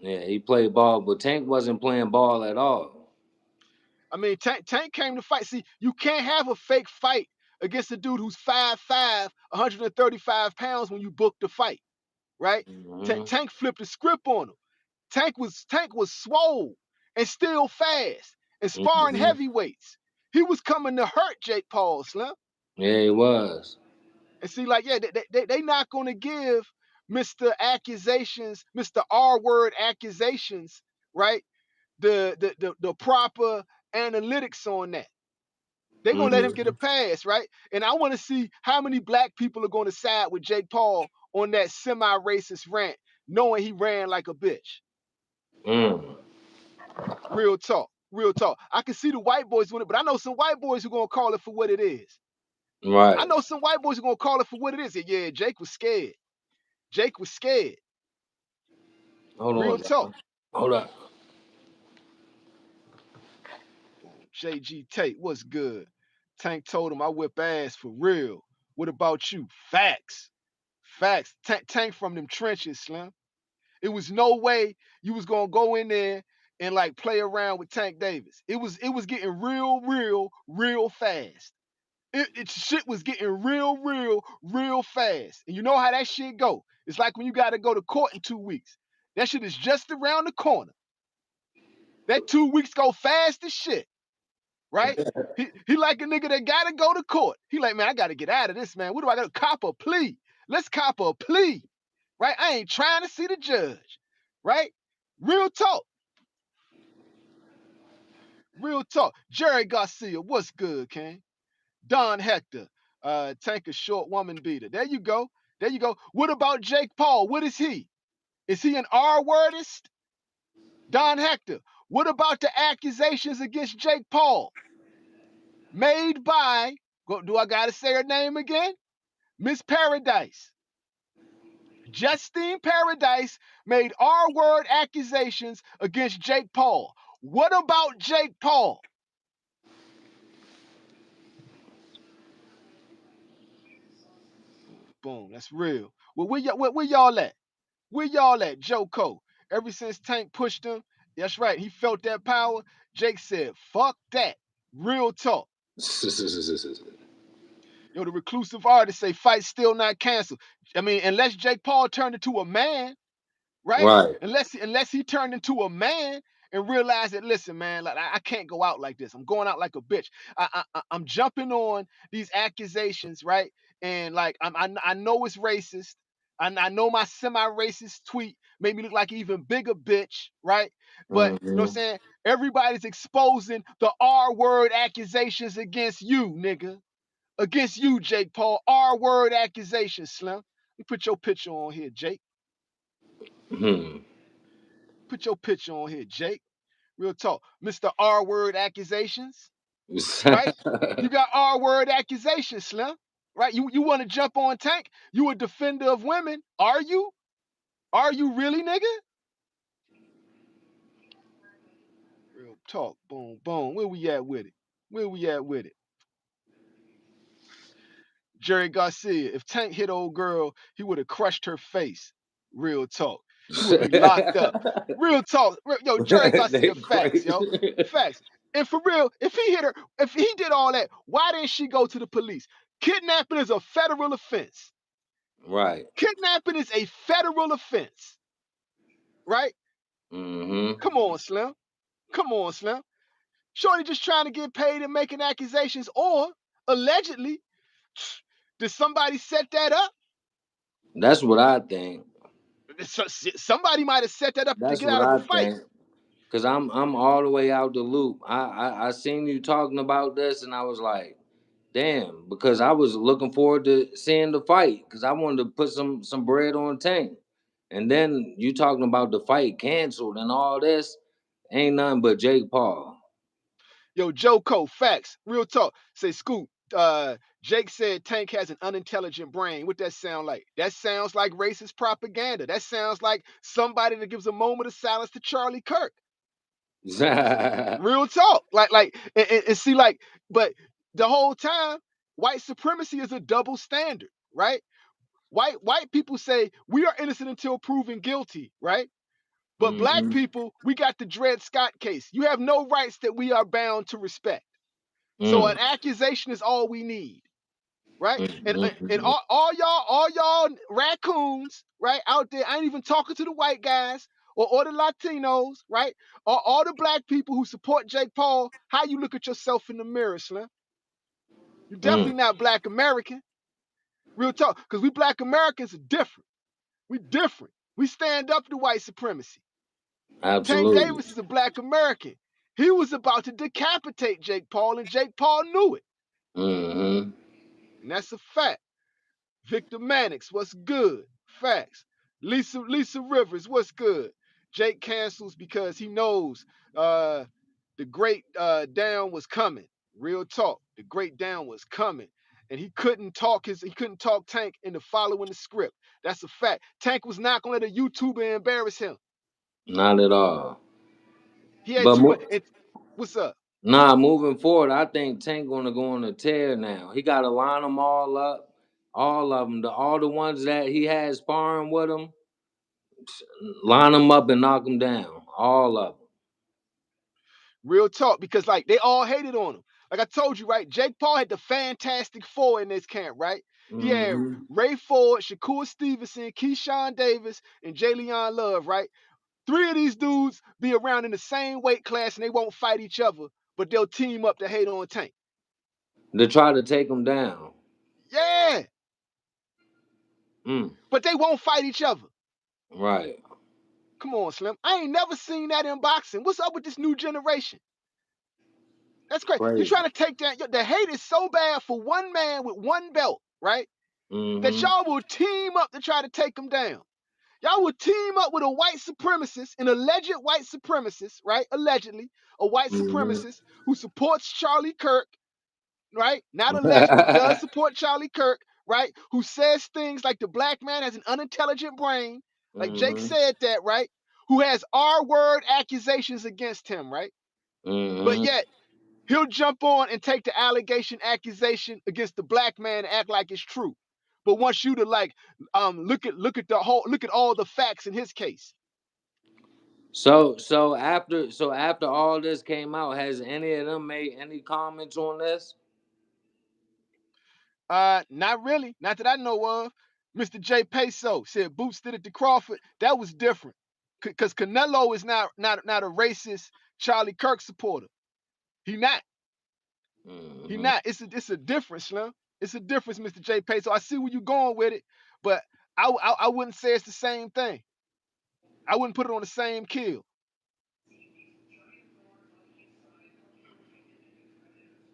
Yeah, he played ball, but Tank wasn't playing ball at all. I mean, Tank came to fight. See, you can't have a fake fight against a dude who's 5'5", 135 pounds when you book the fight, right? Hmm. Tank flipped the script on him. Tank was swole and still fast and sparring Hmm. heavyweights. He was coming to hurt Jake Paul, Slim. Yeah, he was. And see, like, yeah, they not gonna give Mr. Accusations, Mr. R word accusations, right? The proper analytics on that. They're gonna let him get a Hmm. pass, right? And I want to see how many black people are gonna side with Jake Paul on that semi-racist rant, knowing he ran like a bitch. Mm. Real talk. Real talk. I can see the white boys doing it, but I know some white boys who gonna call it for what it is. I Right. know some white boys who gonna call it for what it is. Yeah, Jake was scared. Jake was scared. Hold Real on, talk. dog. Hold up. JG Tate, what's good? Tank told him I whip ass for real. What about you? Facts. Facts. Tank from them trenches, Slim. It was no way you was gonna go in there and like play around with Tank Davis. It was getting real fast. It shit was getting real fast. And you know how that shit go. It's like when you gotta go to court in 2 weeks. That shit is just around the corner. That 2 weeks go fast as shit, right? He like a nigga that gotta go to court. He like, man, I gotta get out of this, man. What do I gotta cop a plea? Let's cop a plea. Right? I ain't trying to see the judge. Right? Real talk. Real talk. Jerry Garcia, what's good, King? Don Hector, Tank a short woman beater. There you go. There you go. What about Jake Paul? What is he? Is he an R-wordist? Don Hector, what about the accusations against Jake Paul? Made by, do I gotta say her name again? Miss Paradise. Justine Paradise made R-word accusations against Jake Paul. What about Jake Paul? Boom, that's real. Well, where y'all at? Where y'all at, Joe Cole? Ever since Tank pushed him, that's right, he felt that power. Jake said, fuck that. Real talk. Yo, the reclusive artist say fight still not canceled. I mean, unless Jake Paul turned into a man, right? Right. Unless he turned into a man and realized that, listen, man, like I can't go out like this. I'm going out like a bitch. I'm jumping on these accusations, right? And like I know it's racist. I know my semi-racist tweet made me look like an even bigger bitch, right? But you know what I'm Hmm. saying? Everybody's exposing the R-word accusations against you, nigga. Against you, Jake Paul. R-word accusations, Slim. Let me put your picture on here, Jake. Hmm. Put your picture on here, Jake. Real talk. Mr. R word accusations, right? You got R word accusations, Slim. Right? You want to jump on Tank? You a defender of women? Are you? Are you really, nigga? Real talk. Boom, boom. Where we at with it? Where we at with it? Jerry Garcia, if Tank hit old girl, he would have crushed her face. Real talk. He would be locked up. Real talk. Yo, Jerry They Garcia, facts, yo. crazy. Facts. And for real, if he hit her, if he did all that, why didn't she go to the police? Kidnapping is a federal offense. Right. Kidnapping is a federal offense, right? Hmm. Come on, Slim. Come on, Slim. Shorty just trying to get paid and making accusations, or allegedly, did somebody set that up? That's what I think. Somebody might have set that up to That's get what out of a I fight. think. Cause I'm all the way out the loop. I seen you talking about this, and I was like, damn, because I was looking forward to seeing the fight, because I wanted to put some bread on Tank. And then you talking about the fight canceled and all this, ain't nothing but Jake Paul. Yo, Joko, facts, real talk. Say, Scoop. Jake said Tank has an unintelligent brain. What that sound like? That sounds like racist propaganda. That sounds like somebody that gives a moment of silence to Charlie Kirk. Real talk. And see, like, but the whole time, white supremacy is a double standard, right? White people say we are innocent until proven guilty, right? But black hmm people, we got the Dred Scott case. You have no rights that we are bound to respect. So mm an accusation is all we need, right? And mm all y'all raccoons, right, out there, I ain't even talking to the white guys or the Latinos, right? Or all the black people who support Jake Paul, how you look at yourself in the mirror, Slim? You're mm. definitely not black American. Real talk. Because we black Americans are different. We different. We stand up to white supremacy. Tank Absolutely. Davis is a black American. He was about to decapitate Jake Paul, and Jake Paul knew it. hmm And that's a fact. Victor Mannix, what's good? Facts. Lisa Rivers, what's good? Jake cancels because he knows the great down was coming. Real talk. The great down was coming. And he couldn't talk Tank into following the script. That's a fact. Tank was not gonna let a YouTuber embarrass him. Not at all. He had But too much. What's up? nah, moving forward, I think Tank gonna go on a tear now. He got to line them all up, all of them, all the ones that he has sparring with him, line them up and knock them down, all of them. Real talk, because like they all hated on him. Like I told you, right? Jake Paul had the Fantastic Four in this camp, right? He had hmm Ray Ford, Shakur Stevenson, Keyshawn Davis, and Jalen Love, right? Three of these dudes be around in the same weight class and they won't fight each other, but they'll team up to hate on Tank. To try to take him down. Yeah, Mm, but they won't fight each other. right, Come on, Slim. I ain't never seen that in boxing. What's up with this new generation? That's great. You're crazy. trying to take down. The hate is so bad for one man with one belt, right? That hmm y'all will team up to try to take him down. Y'all will team up with a white supremacist, an alleged white supremacist, right? Allegedly, a white hmm supremacist who supports Charlie Kirk, right? Not allegedly, does support Charlie Kirk, right? Who says things like the black man has an unintelligent brain, like Jake hmm said that, right? Who has R word accusations against him, right? But hmm yet he'll jump on and take the accusation against the black man and act like it's true, but wants you to like look at all the facts in his case. So after all this came out, has any of them made any comments on this? Not really, not that I know of. Mr. J Peso said Boots did it to Crawford. That was different, because Canelo is not a racist Charlie Kirk supporter. He not. He hmm not. It's a difference, Slim. It's a difference, Mr. J Peso. I see where you're going with it, but I wouldn't say it's the same thing. I wouldn't put it on the same kill.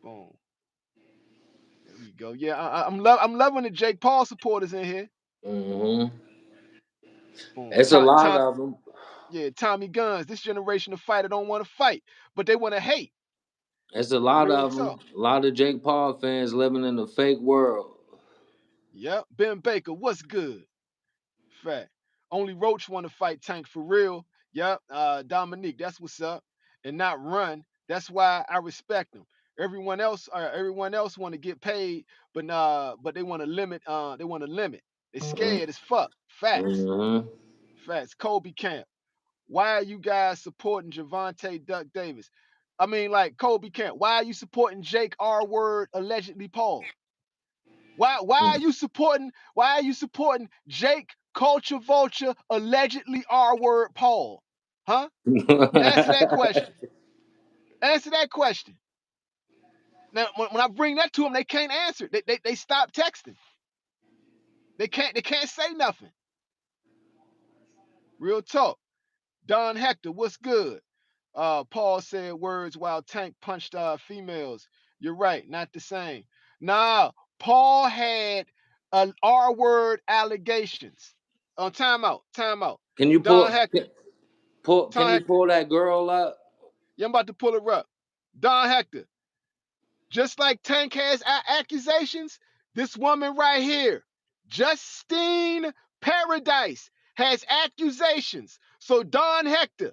Boom. There we go. Yeah, I'm loving the Jake Paul supporters in here. hmm Boom. It's a lot of them. Yeah, Tommy Guns. This generation of fighter don't want to fight, but they want to hate. It's a lot Real of them. talk. A lot of Jake Paul fans living in a fake world. Yep. Ben Baker, what's good? Fact. Only Roach want to fight Tank for real. Yep. Dominique, that's what's up. And not run. That's why I respect them. Everyone else want to get paid, but they want to limit. They want to limit. They scared as fuck. Facts. Mm-hmm. Facts. Kobe Camp. Why are you guys supporting Gervonta Duck Davis? I mean, like Kobe Camp. Why are you supporting Jake R. Word allegedly Paul? Why are you supporting Jake Culture Vulture allegedly R. Word Paul? Huh? Answer that question. Answer that question. Now, when I bring that to them, they can't answer. They stop texting. They can't say nothing. Real talk. Don Hector, what's good? Paul said words while Tank punched females. You're right, not the same. Nah, Paul had an R word allegations. Time out, time out. Can you Don pull Hector, can Don you Hector. pull that girl up? Yeah, I'm about to pull her up. Don Hector, just like Tank has accusations, this woman right here, Justine Paradise, has accusations. So Don Hector,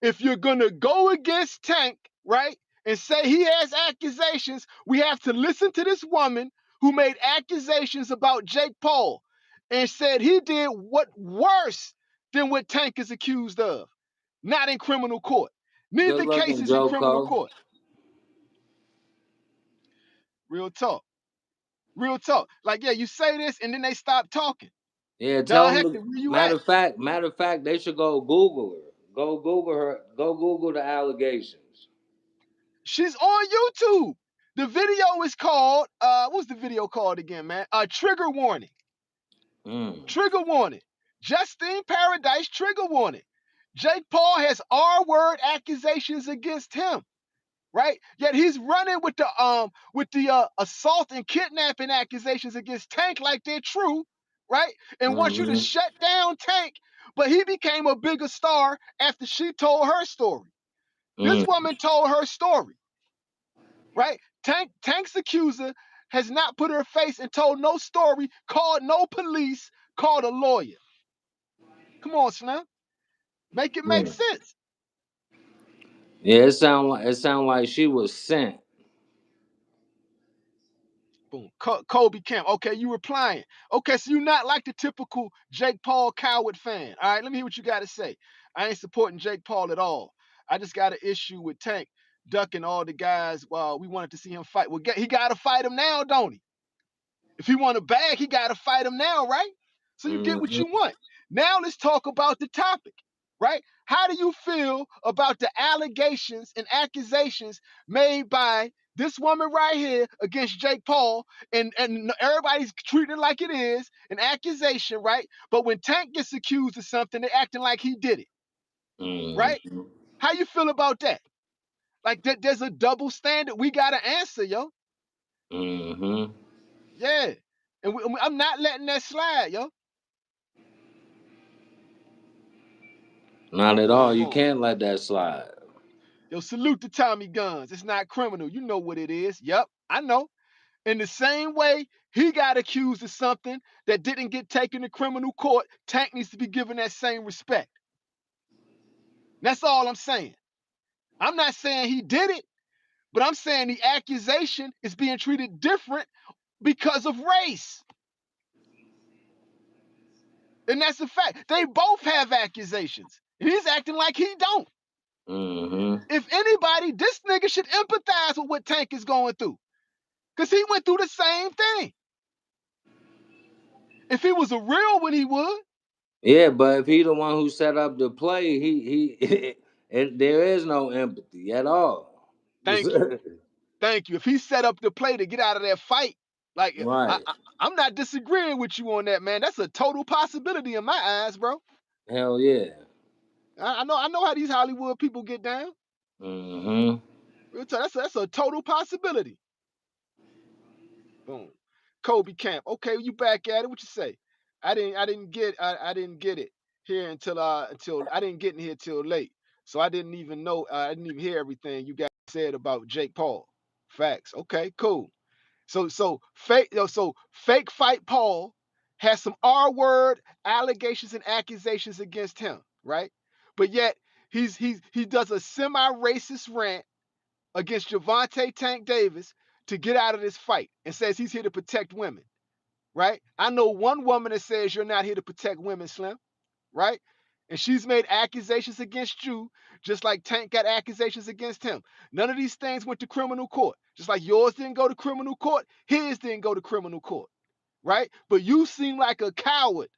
if you're gonna go against Tank, right, and say he has accusations, we have to listen to this woman who made accusations about Jake Paul and said he did what worse than what Tank is accused of. Not in criminal court. Good Neither case looking is in criminal Joko. court. Real talk. Real talk. Like, yeah, you say this and then they stop talking. Yeah, tell Don them Hector, to. where you at? Matter of fact, they should go Google her. Go Google her. Go Google the allegations. She's on YouTube. The video is called, what's the video called again, man? Trigger warning. Mm. Trigger warning. Justine Paradise, trigger warning. Jake Paul has R-word accusations against him, right? Yet he's running with the assault and kidnapping accusations against Tank like they're true, right? And wants you to Mm-hmm. shut down Tank. But he became a bigger star after she told her story. This Mm. woman told her story, right? Tank's accuser has not put her face and told no story, called no police, called a lawyer. Come on, Slim. Make it make Mm. sense. Yeah, it sound like she was sent. Boom. Kobe Kemp. Okay, you replying. Okay, so you're not like the typical Jake Paul coward fan. All right, let me hear what you got to say. I ain't supporting Jake Paul at all. I just got an issue with Tank ducking all the guys while we wanted to see him fight. Well, he got to fight him now, don't he? If he want a bag, he got to fight him now, right? So you get what Mm-hmm. you want. Now let's talk about the topic, right? How do you feel about the allegations and accusations made by this woman right here against Jake Paul, and everybody's treating it like it is an accusation, right? But when Tank gets accused of something, they're acting like he did it, right? Mm-hmm. How you feel about that? Like there's a double standard. We gotta answer, yo. Mm-hmm. Yeah, and I'm not letting that slide, yo. Not at all. You Boom. can't let that slide. Yo, salute to Tommy Guns. It's not criminal. You know what it is. Yep, I know. In the same way, he got accused of something that didn't get taken to criminal court. Tank needs to be given that same respect. That's all I'm saying. I'm not saying he did it, but I'm saying the accusation is being treated different because of race. And that's a fact. They both have accusations. And he's acting like he don't. Mm-hmm. If anybody, this nigga should empathize with what Tank is going through. Because he went through the same thing. If he was a real one, he would. Yeah, but if he the one who set up the play, he and there is no empathy at all. Thank you. Thank you. If he set up the play to get out of that fight, like Right. I'm not disagreeing with you on that, man. That's a total possibility in my eyes, bro. Hell yeah. I know how these Hollywood people get down. Mm-hmm. That's a total possibility. Boom. Kobe Camp. Okay, you back at it. What you say? I didn't get it here until I didn't get in here till late. So I didn't even know I didn't even hear everything you guys said about Jake Paul. Facts. Okay, cool. So fake fight Paul has some R word allegations and accusations against him, right? But yet he does a semi-racist rant against Gervonta Tank Davis to get out of this fight and says he's here to protect women, right? I know one woman that says you're not here to protect women, Slim, right? And she's made accusations against you, just like Tank got accusations against him. None of these things went to criminal court. Just like yours didn't go to criminal court, his didn't go to criminal court, right? But you seem like a coward.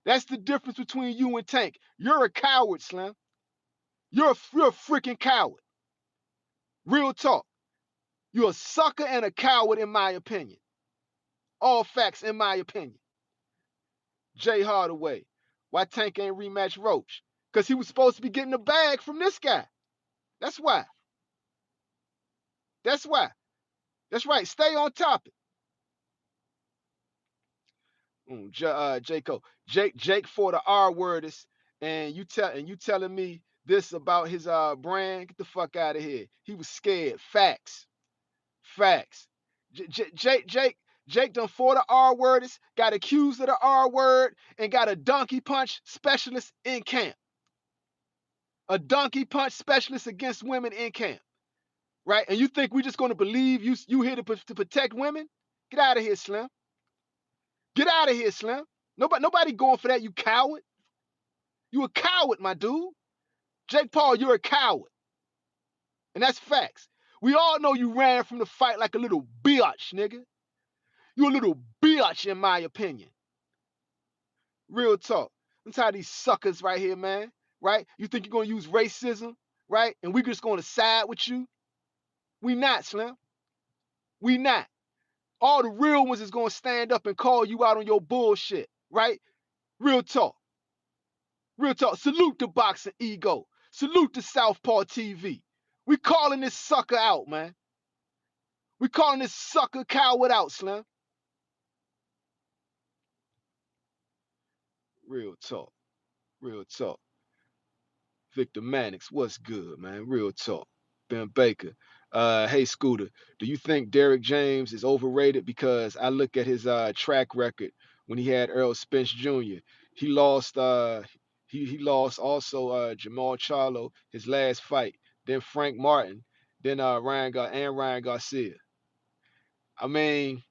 That's the difference between you and Tank. You're a coward, Slim. You're a freaking coward. Real talk. You're a sucker and a coward, in my opinion. All facts, in my opinion. Jay Hardaway. Why Tank ain't rematch Roach? Because he was supposed to be getting a bag from this guy. That's why. That's why. That's right. Stay on topic. Jaco. Jake for the R wordist, and you telling me this about his brand? Get the fuck out of here. He was scared. Facts. Facts. Jake done for the R wordist, got accused of the R word, and got a donkey punch specialist in camp. A donkey punch specialist against women in camp. Right? And you think we just gonna believe you here to protect women? Get out of here, Slim. Get out of here, Slim. Nobody going for that, you coward. You a coward, my dude. Jake Paul, you're a coward. And that's facts. We all know you ran from the fight like a little bitch, nigga. You a little bitch, in my opinion. Real talk. I'm tired of these suckers right here, man. Right? You think you're gonna use racism, right? And we just gonna side with you? We not, Slim. We not. All the real ones is gonna stand up and call you out on your bullshit, right? Real talk. Real talk. Salute the boxing ego. Salute the Southpaw TV. We calling this sucker out, man. We calling this sucker coward out, Slim. Real talk. Real talk. Victor Mannix, what's good, man? Real talk. Ben Baker. Hey Scooter, do you think Derrick James is overrated? Because I look at his track record when he had Earl Spence Jr. He lost he lost also Jamal Charlo his last fight, then Frank Martin, then Ryan Garcia. I mean,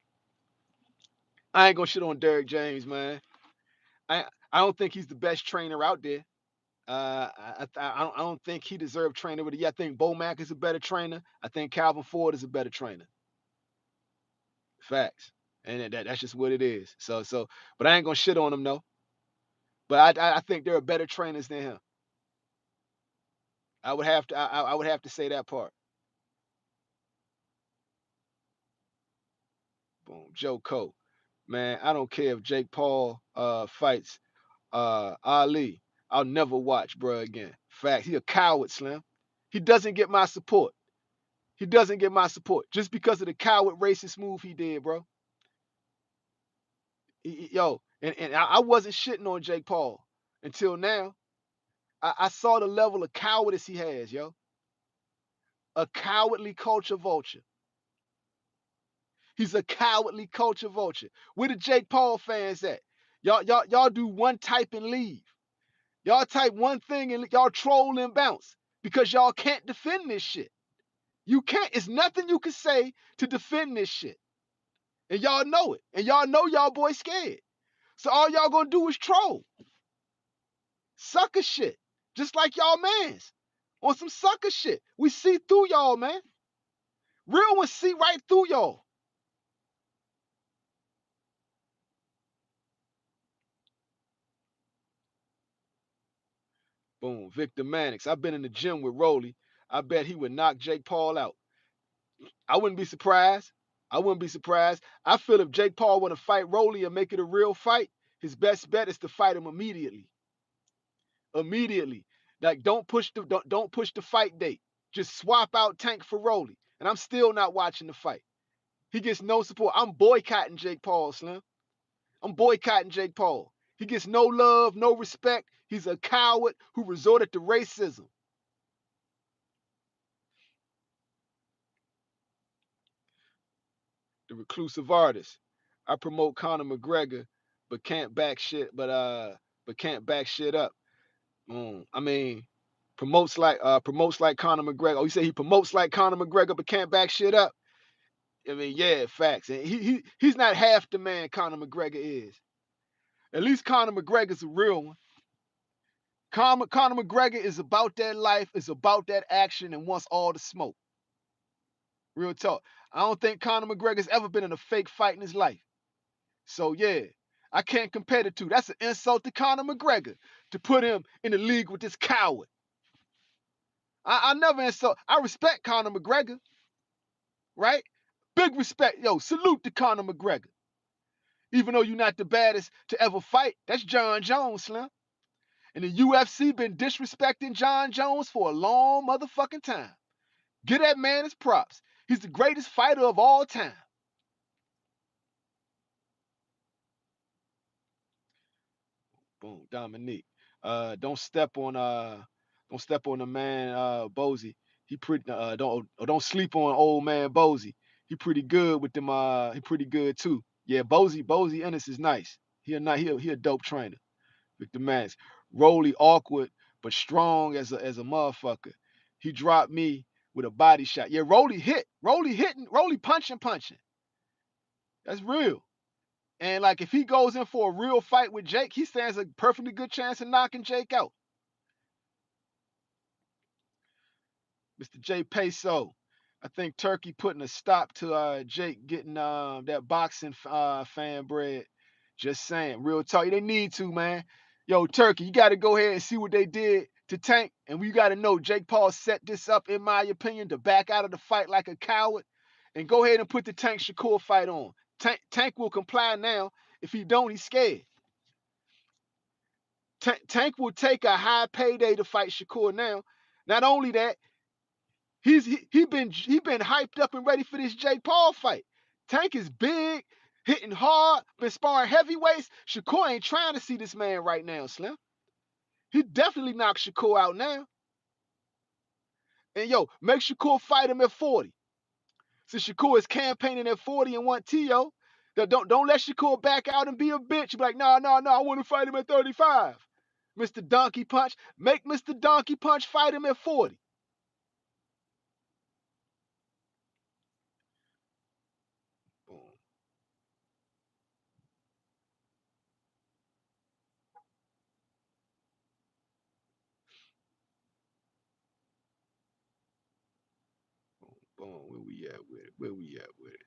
I ain't gonna shit on Derrick James, man. I don't think he's the best trainer out there. I don't think he deserved trainer with it. I think Bo Mack is a better trainer. I think Calvin Ford is a better trainer. Facts, and that's just what it is. But I ain't gonna shit on him though. But I think there are better trainers than him. I would have to say that part. Boom, Joe Cole. Man, I don't care if Jake Paul fights Ali. I'll never watch bro again. Facts. He a coward, Slim. He doesn't get my support. He doesn't get my support just because of the coward racist move he did, bro. Yo, and I wasn't shitting on Jake Paul until now. I saw the level of cowardice he has, yo. A cowardly culture vulture. He's a cowardly culture vulture. Where the Jake Paul fans at? Y'all do one type and leave. Y'all type one thing and y'all troll and bounce because y'all can't defend this shit. You can't. It's nothing you can say to defend this shit. And y'all know it. And y'all know y'all boys scared. So all y'all gonna do is troll. Sucker shit. Just like y'all mans. On some sucker shit. We see through y'all, man. Real ones see right through y'all. Boom. Victor Mannix. I've been in the gym with Rolly. I bet he would knock Jake Paul out. I wouldn't be surprised. I wouldn't be surprised. I feel if Jake Paul want to fight Rolly and make it a real fight, his best bet is to fight him immediately. Immediately. Like don't push the fight date. Just swap out Tank for Rolly. And I'm still not watching the fight. He gets no support. I'm boycotting Jake Paul, Slim. I'm boycotting Jake Paul. He gets no love, no respect. He's a coward who resorted to racism. The reclusive artist. I promote Conor McGregor, but can't back shit. But can't back shit up. I mean, promotes like Conor McGregor. Oh, you say he promotes like Conor McGregor, but can't back shit up. I mean, yeah, facts. And he's not half the man Conor McGregor is. At least Conor McGregor's a real one. Conor McGregor is about that life, is about that action, and wants all the smoke. Real talk. I don't think Conor McGregor's ever been in a fake fight in his life. So yeah, I can't compare the two. That's an insult to Conor McGregor to put him in the league with this coward. I never insult. I respect Conor McGregor, right? Big respect. Yo, salute to Conor McGregor. Even though you're not the baddest to ever fight, that's John Jones, Slim. And the UFC been disrespecting John Jones for a long motherfucking time. Give that man his props. He's the greatest fighter of all time. Boom, Dominique. Don't step on the man Bozy. He pretty don't sleep on old man Bozy. He pretty good with them he pretty good too. Yeah, Bozy Ennis is nice. He a dope trainer. Victor Mans. Rolly awkward but strong as a motherfucker. He dropped me with a body shot. Yeah, Rolly hit. Rolly hitting, Rolly punching. That's real. And like if he goes in for a real fight with Jake, he stands a perfectly good chance of knocking Jake out. Mr. J Peso. I think Turkey putting a stop to Jake getting that boxing fan bread. Just saying, real talk. They need to, man. Yo, Turkey, you got to go ahead and see what they did to Tank, and we got to know Jake Paul set this up, in my opinion, to back out of the fight like a coward, and go ahead and put the Tank Shakur fight on. Tank will comply now. If he don't, he's scared. Tank will take a high payday to fight Shakur now. Not only that, he been hyped up and ready for this Jake Paul fight. Tank is big, hitting hard, been sparring heavyweights. Shakur ain't trying to see this man right now, Slim. He definitely knocked Shakur out now. And yo, make Shakur fight him at 40. Since Shakur is campaigning at 40 and want T.O., don't let Shakur back out and be a bitch. Be like, no, I want to fight him at 35. Mr. Donkey Punch, make Mr. Donkey Punch fight him at 40. Boom. Boom. Where we at with it?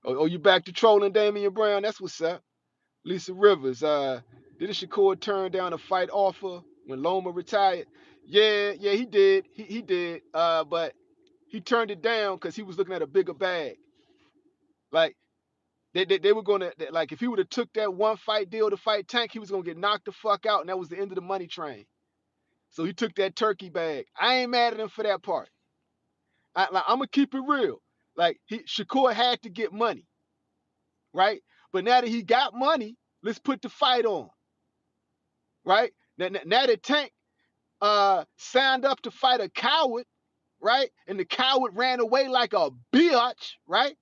Oh, you back to trolling Damian Brown? That's what's up. Lisa Rivers. Didn't Shakur turn down a fight offer when Loma retired? Yeah, he did. He did. But he turned it down because he was looking at a bigger bag. Like they were gonna like if he would have took that one fight deal to fight Tank, he was gonna get knocked the fuck out, and that was the end of the money train. So he took that turkey bag. I ain't mad at him for that part. I'm gonna keep it real. Like Shakur had to get money, right? But now that he got money, let's put the fight on, right? Now that Tank signed up to fight a coward, right? And the coward ran away like a bitch, right?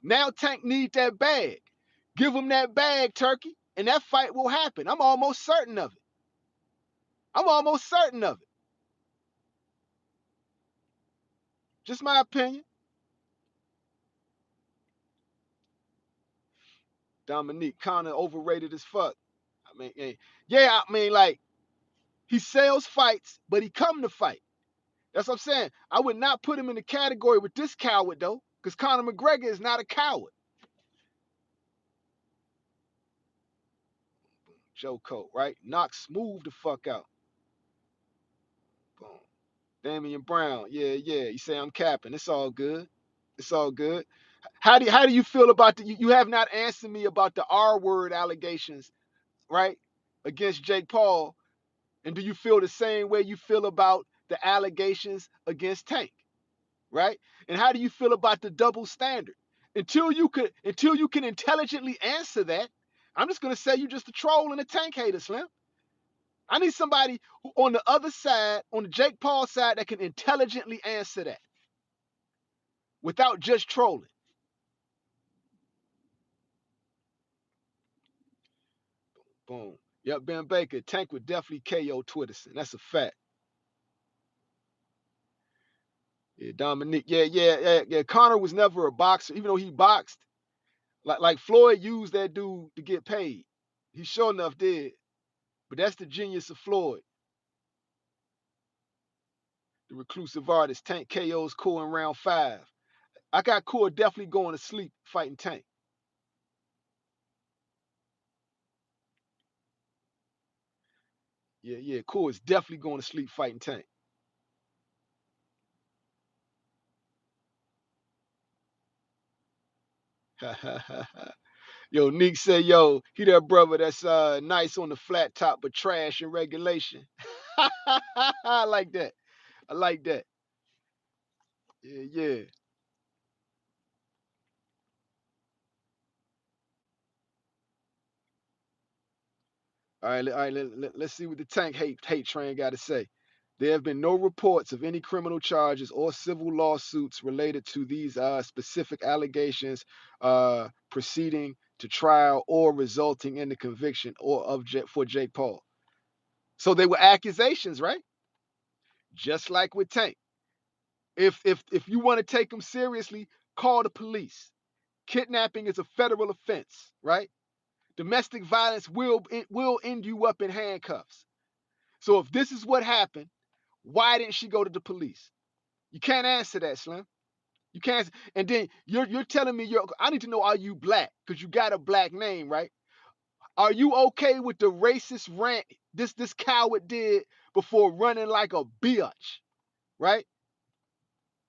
Now Tank needs that bag. Give him that bag, Turkey, and that fight will happen. I'm almost certain of it. Just my opinion. Dominique Connor overrated as fuck. I mean, yeah, I mean, like he sells fights, but he come to fight. That's what I'm saying. I would not put him in the category with this coward though, because Conor McGregor is not a coward. Joe Cole, right? Knock smooth the fuck out. Boom. Damian Brown, yeah. You say I'm capping. It's all good. How do you feel about you have not answered me about the R word allegations, right? Against Jake Paul. And do you feel the same way you feel about the allegations against Tank? Right? And how do you feel about the double standard? Until you can intelligently answer that, I'm just gonna say you just a troll and a Tank hater, Slim. I need somebody who, on the other side, on the Jake Paul side, that can intelligently answer that without just trolling. Boom. Yep, Ben Baker. Tank would definitely KO Twitterson. That's a fact. Yeah, Dominique. Yeah. Connor was never a boxer, even though he boxed. Like Floyd used that dude to get paid. He sure enough did. But that's the genius of Floyd, the reclusive artist. Tank KO's Core in round 5. I got Core definitely going to sleep fighting Tank. Yeah. Core is definitely going to sleep fighting Tank. Yo, Neek said, yo, he that brother that's nice on the flat top but trash in regulation. I like that. I like that. Yeah, yeah. All right. Let's see what the tank hate train got to say. There have been no reports of any criminal charges or civil lawsuits related to these specific allegations proceeding to trial or resulting in the conviction or for Jake Paul. So they were accusations, right? Just like with Tank. If you want to take them seriously, call the police. Kidnapping is a federal offense, right? Domestic violence will end you up in handcuffs. So if this is what happened, why didn't she go to the police? You can't answer that, Slim. You can't. And then you're telling me I need to know, are you black? Because you got a black name, right? Are you okay with the racist rant this coward did before running like a bitch, right?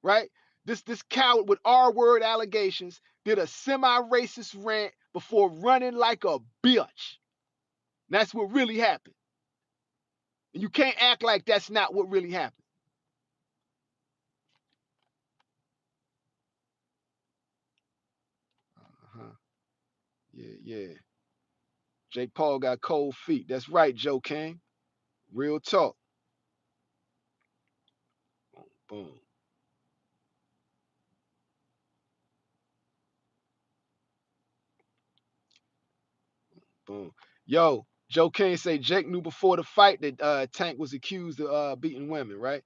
Right? This coward with R-word allegations did a semi-racist rant before running like a bitch. That's what really happened. And you can't act like that's not what really happened. Uh-huh. Yeah, yeah. Jake Paul got cold feet. That's right, Joe King. Real talk. Boom, boom. Yo, Joe King say Jake knew before the fight that Tank was accused of beating women, right?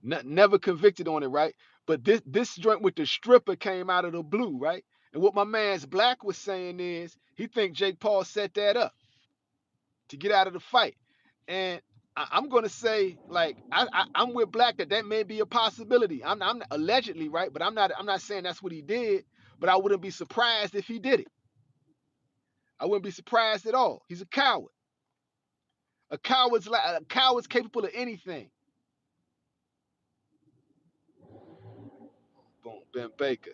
Never convicted on it, right? But this joint with the stripper came out of the blue, right? And what my man's Black was saying is he think Jake Paul set that up to get out of the fight. And I'm gonna say, like, I'm with Black that may be a possibility. I'm allegedly, right, but I'm not saying that's what he did. But I wouldn't be surprised if he did it. I wouldn't be surprised at all. He's a coward. A coward's capable of anything. Boom, Ben Baker.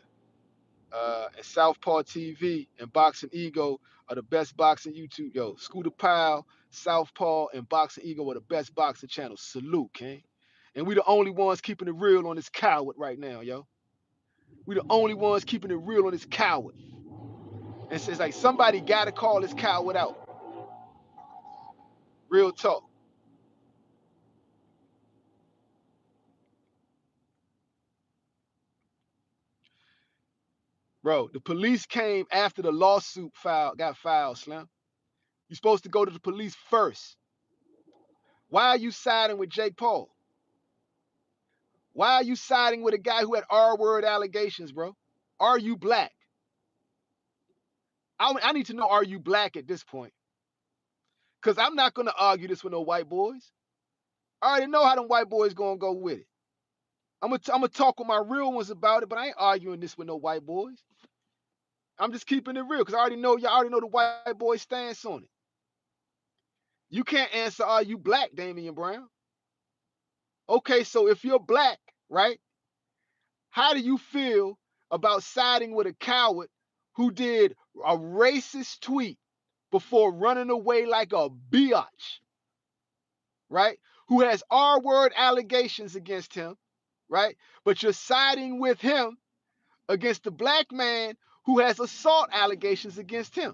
And Southpaw TV and Boxing Ego are the best boxing YouTube. Yo, Scooter Pile, Southpaw, and Boxing Ego are the best boxing channels. Salute, King. And we the only ones keeping it real on this coward right now, yo. We the only ones keeping it real on this coward. And it's like somebody gotta call this coward out. Real talk. Bro, the police came after the lawsuit got filed, Slim. You're supposed to go to the police first. Why are you siding with Jake Paul? Why are you siding with a guy who had R-word allegations, bro? Are you black? I need to know, are you black at this point? Because I'm not going to argue this with no white boys. I already know how them white boys going to go with it. I'm gonna talk with my real ones about it, but I ain't arguing this with no white boys. I'm just keeping it real because y'all already know the white boy stance on it. You can't answer, are you black, Damian Brown? Okay, so if you're black, right, how do you feel about siding with a coward who did a racist tweet before running away like a biatch, right? Who has R-word allegations against him, right? But you're siding with him against the black man who has assault allegations against him.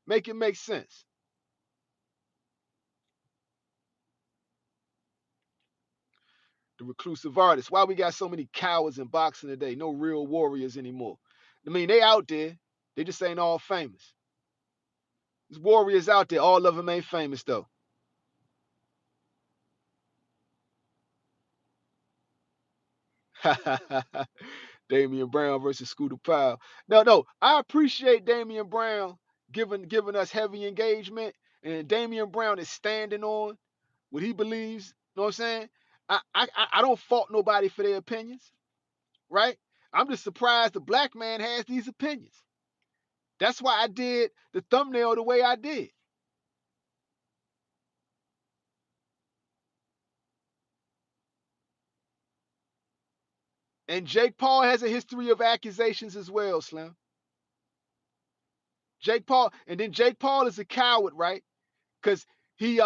Make it make sense. The reclusive artist. Why we got so many cowards in boxing today? No real warriors anymore. I mean, they out there. They just ain't all famous. There's warriors out there. All of them ain't famous though. Damian Brown versus Scooter Powell. No. I appreciate Damian Brown giving us heavy engagement, and Damian Brown is standing on what he believes. You know what I'm saying? I don't fault nobody for their opinions, right? I'm just surprised the black man has these opinions. That's why I did the thumbnail the way I did. And Jake Paul has a history of accusations as well, Slim. Jake Paul, and then Jake Paul is a coward, right? Because he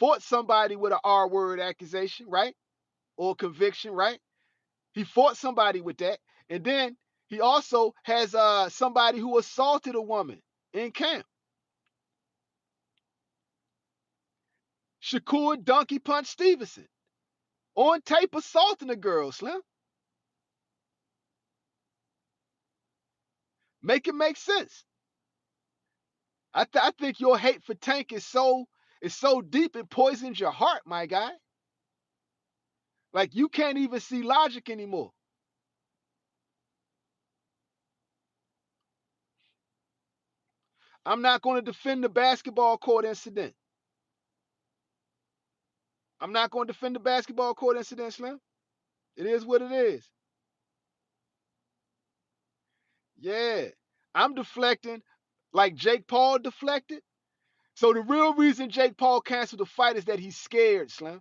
fought somebody with an R word accusation, right? Or conviction, right? He fought somebody with that. And then he also has somebody who assaulted a woman in camp. Shakur Donkey Punch Stevenson on tape assaulting a girl, Slim. Make it make sense. I think your hate for Tank is so deep it poisons your heart, my guy. Like you can't even see logic anymore. I'm not going to defend the basketball court incident. I'm not going to defend the basketball court incident, Slim. It is what it is. Yeah. I'm deflecting like Jake Paul deflected. So the real reason Jake Paul canceled the fight is that he's scared, Slim.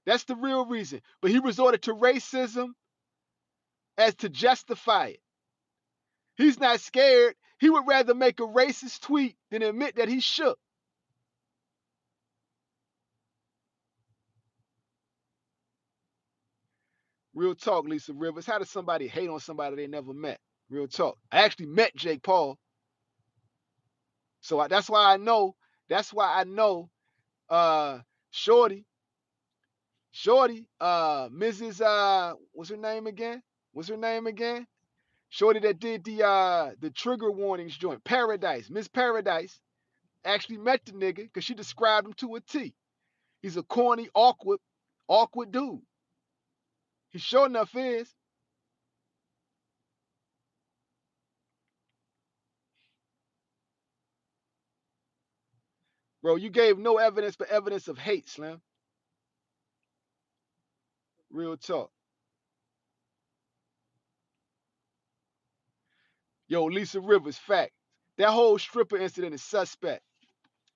That's the real reason. But he resorted to racism as to justify it. He's not scared. He would rather make a racist tweet than admit that he's shook. Real talk, Lisa Rivers. How does somebody hate on somebody they never met? Real talk. I actually met Jake Paul. So that's why I know. That's why I know Shorty, Mrs. What's her name again? What's her name again? Shorty that did the trigger warnings joint. Paradise. Miss Paradise actually met the nigga because she described him to a T. He's a corny, awkward dude. He sure enough is. Bro, you gave no evidence but evidence of hate, Slim. Real talk. Yo, Lisa Rivers, fact. That whole stripper incident is suspect.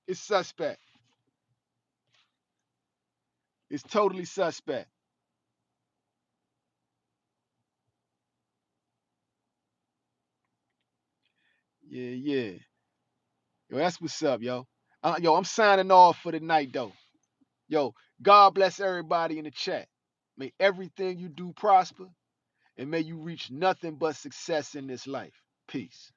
It's suspect. It's totally suspect. Yeah, yeah. Yo, that's what's up, yo. Yo, I'm signing off for the night, though. Yo, God bless everybody in the chat. May everything you do prosper, and may you reach nothing but success in this life. Peace.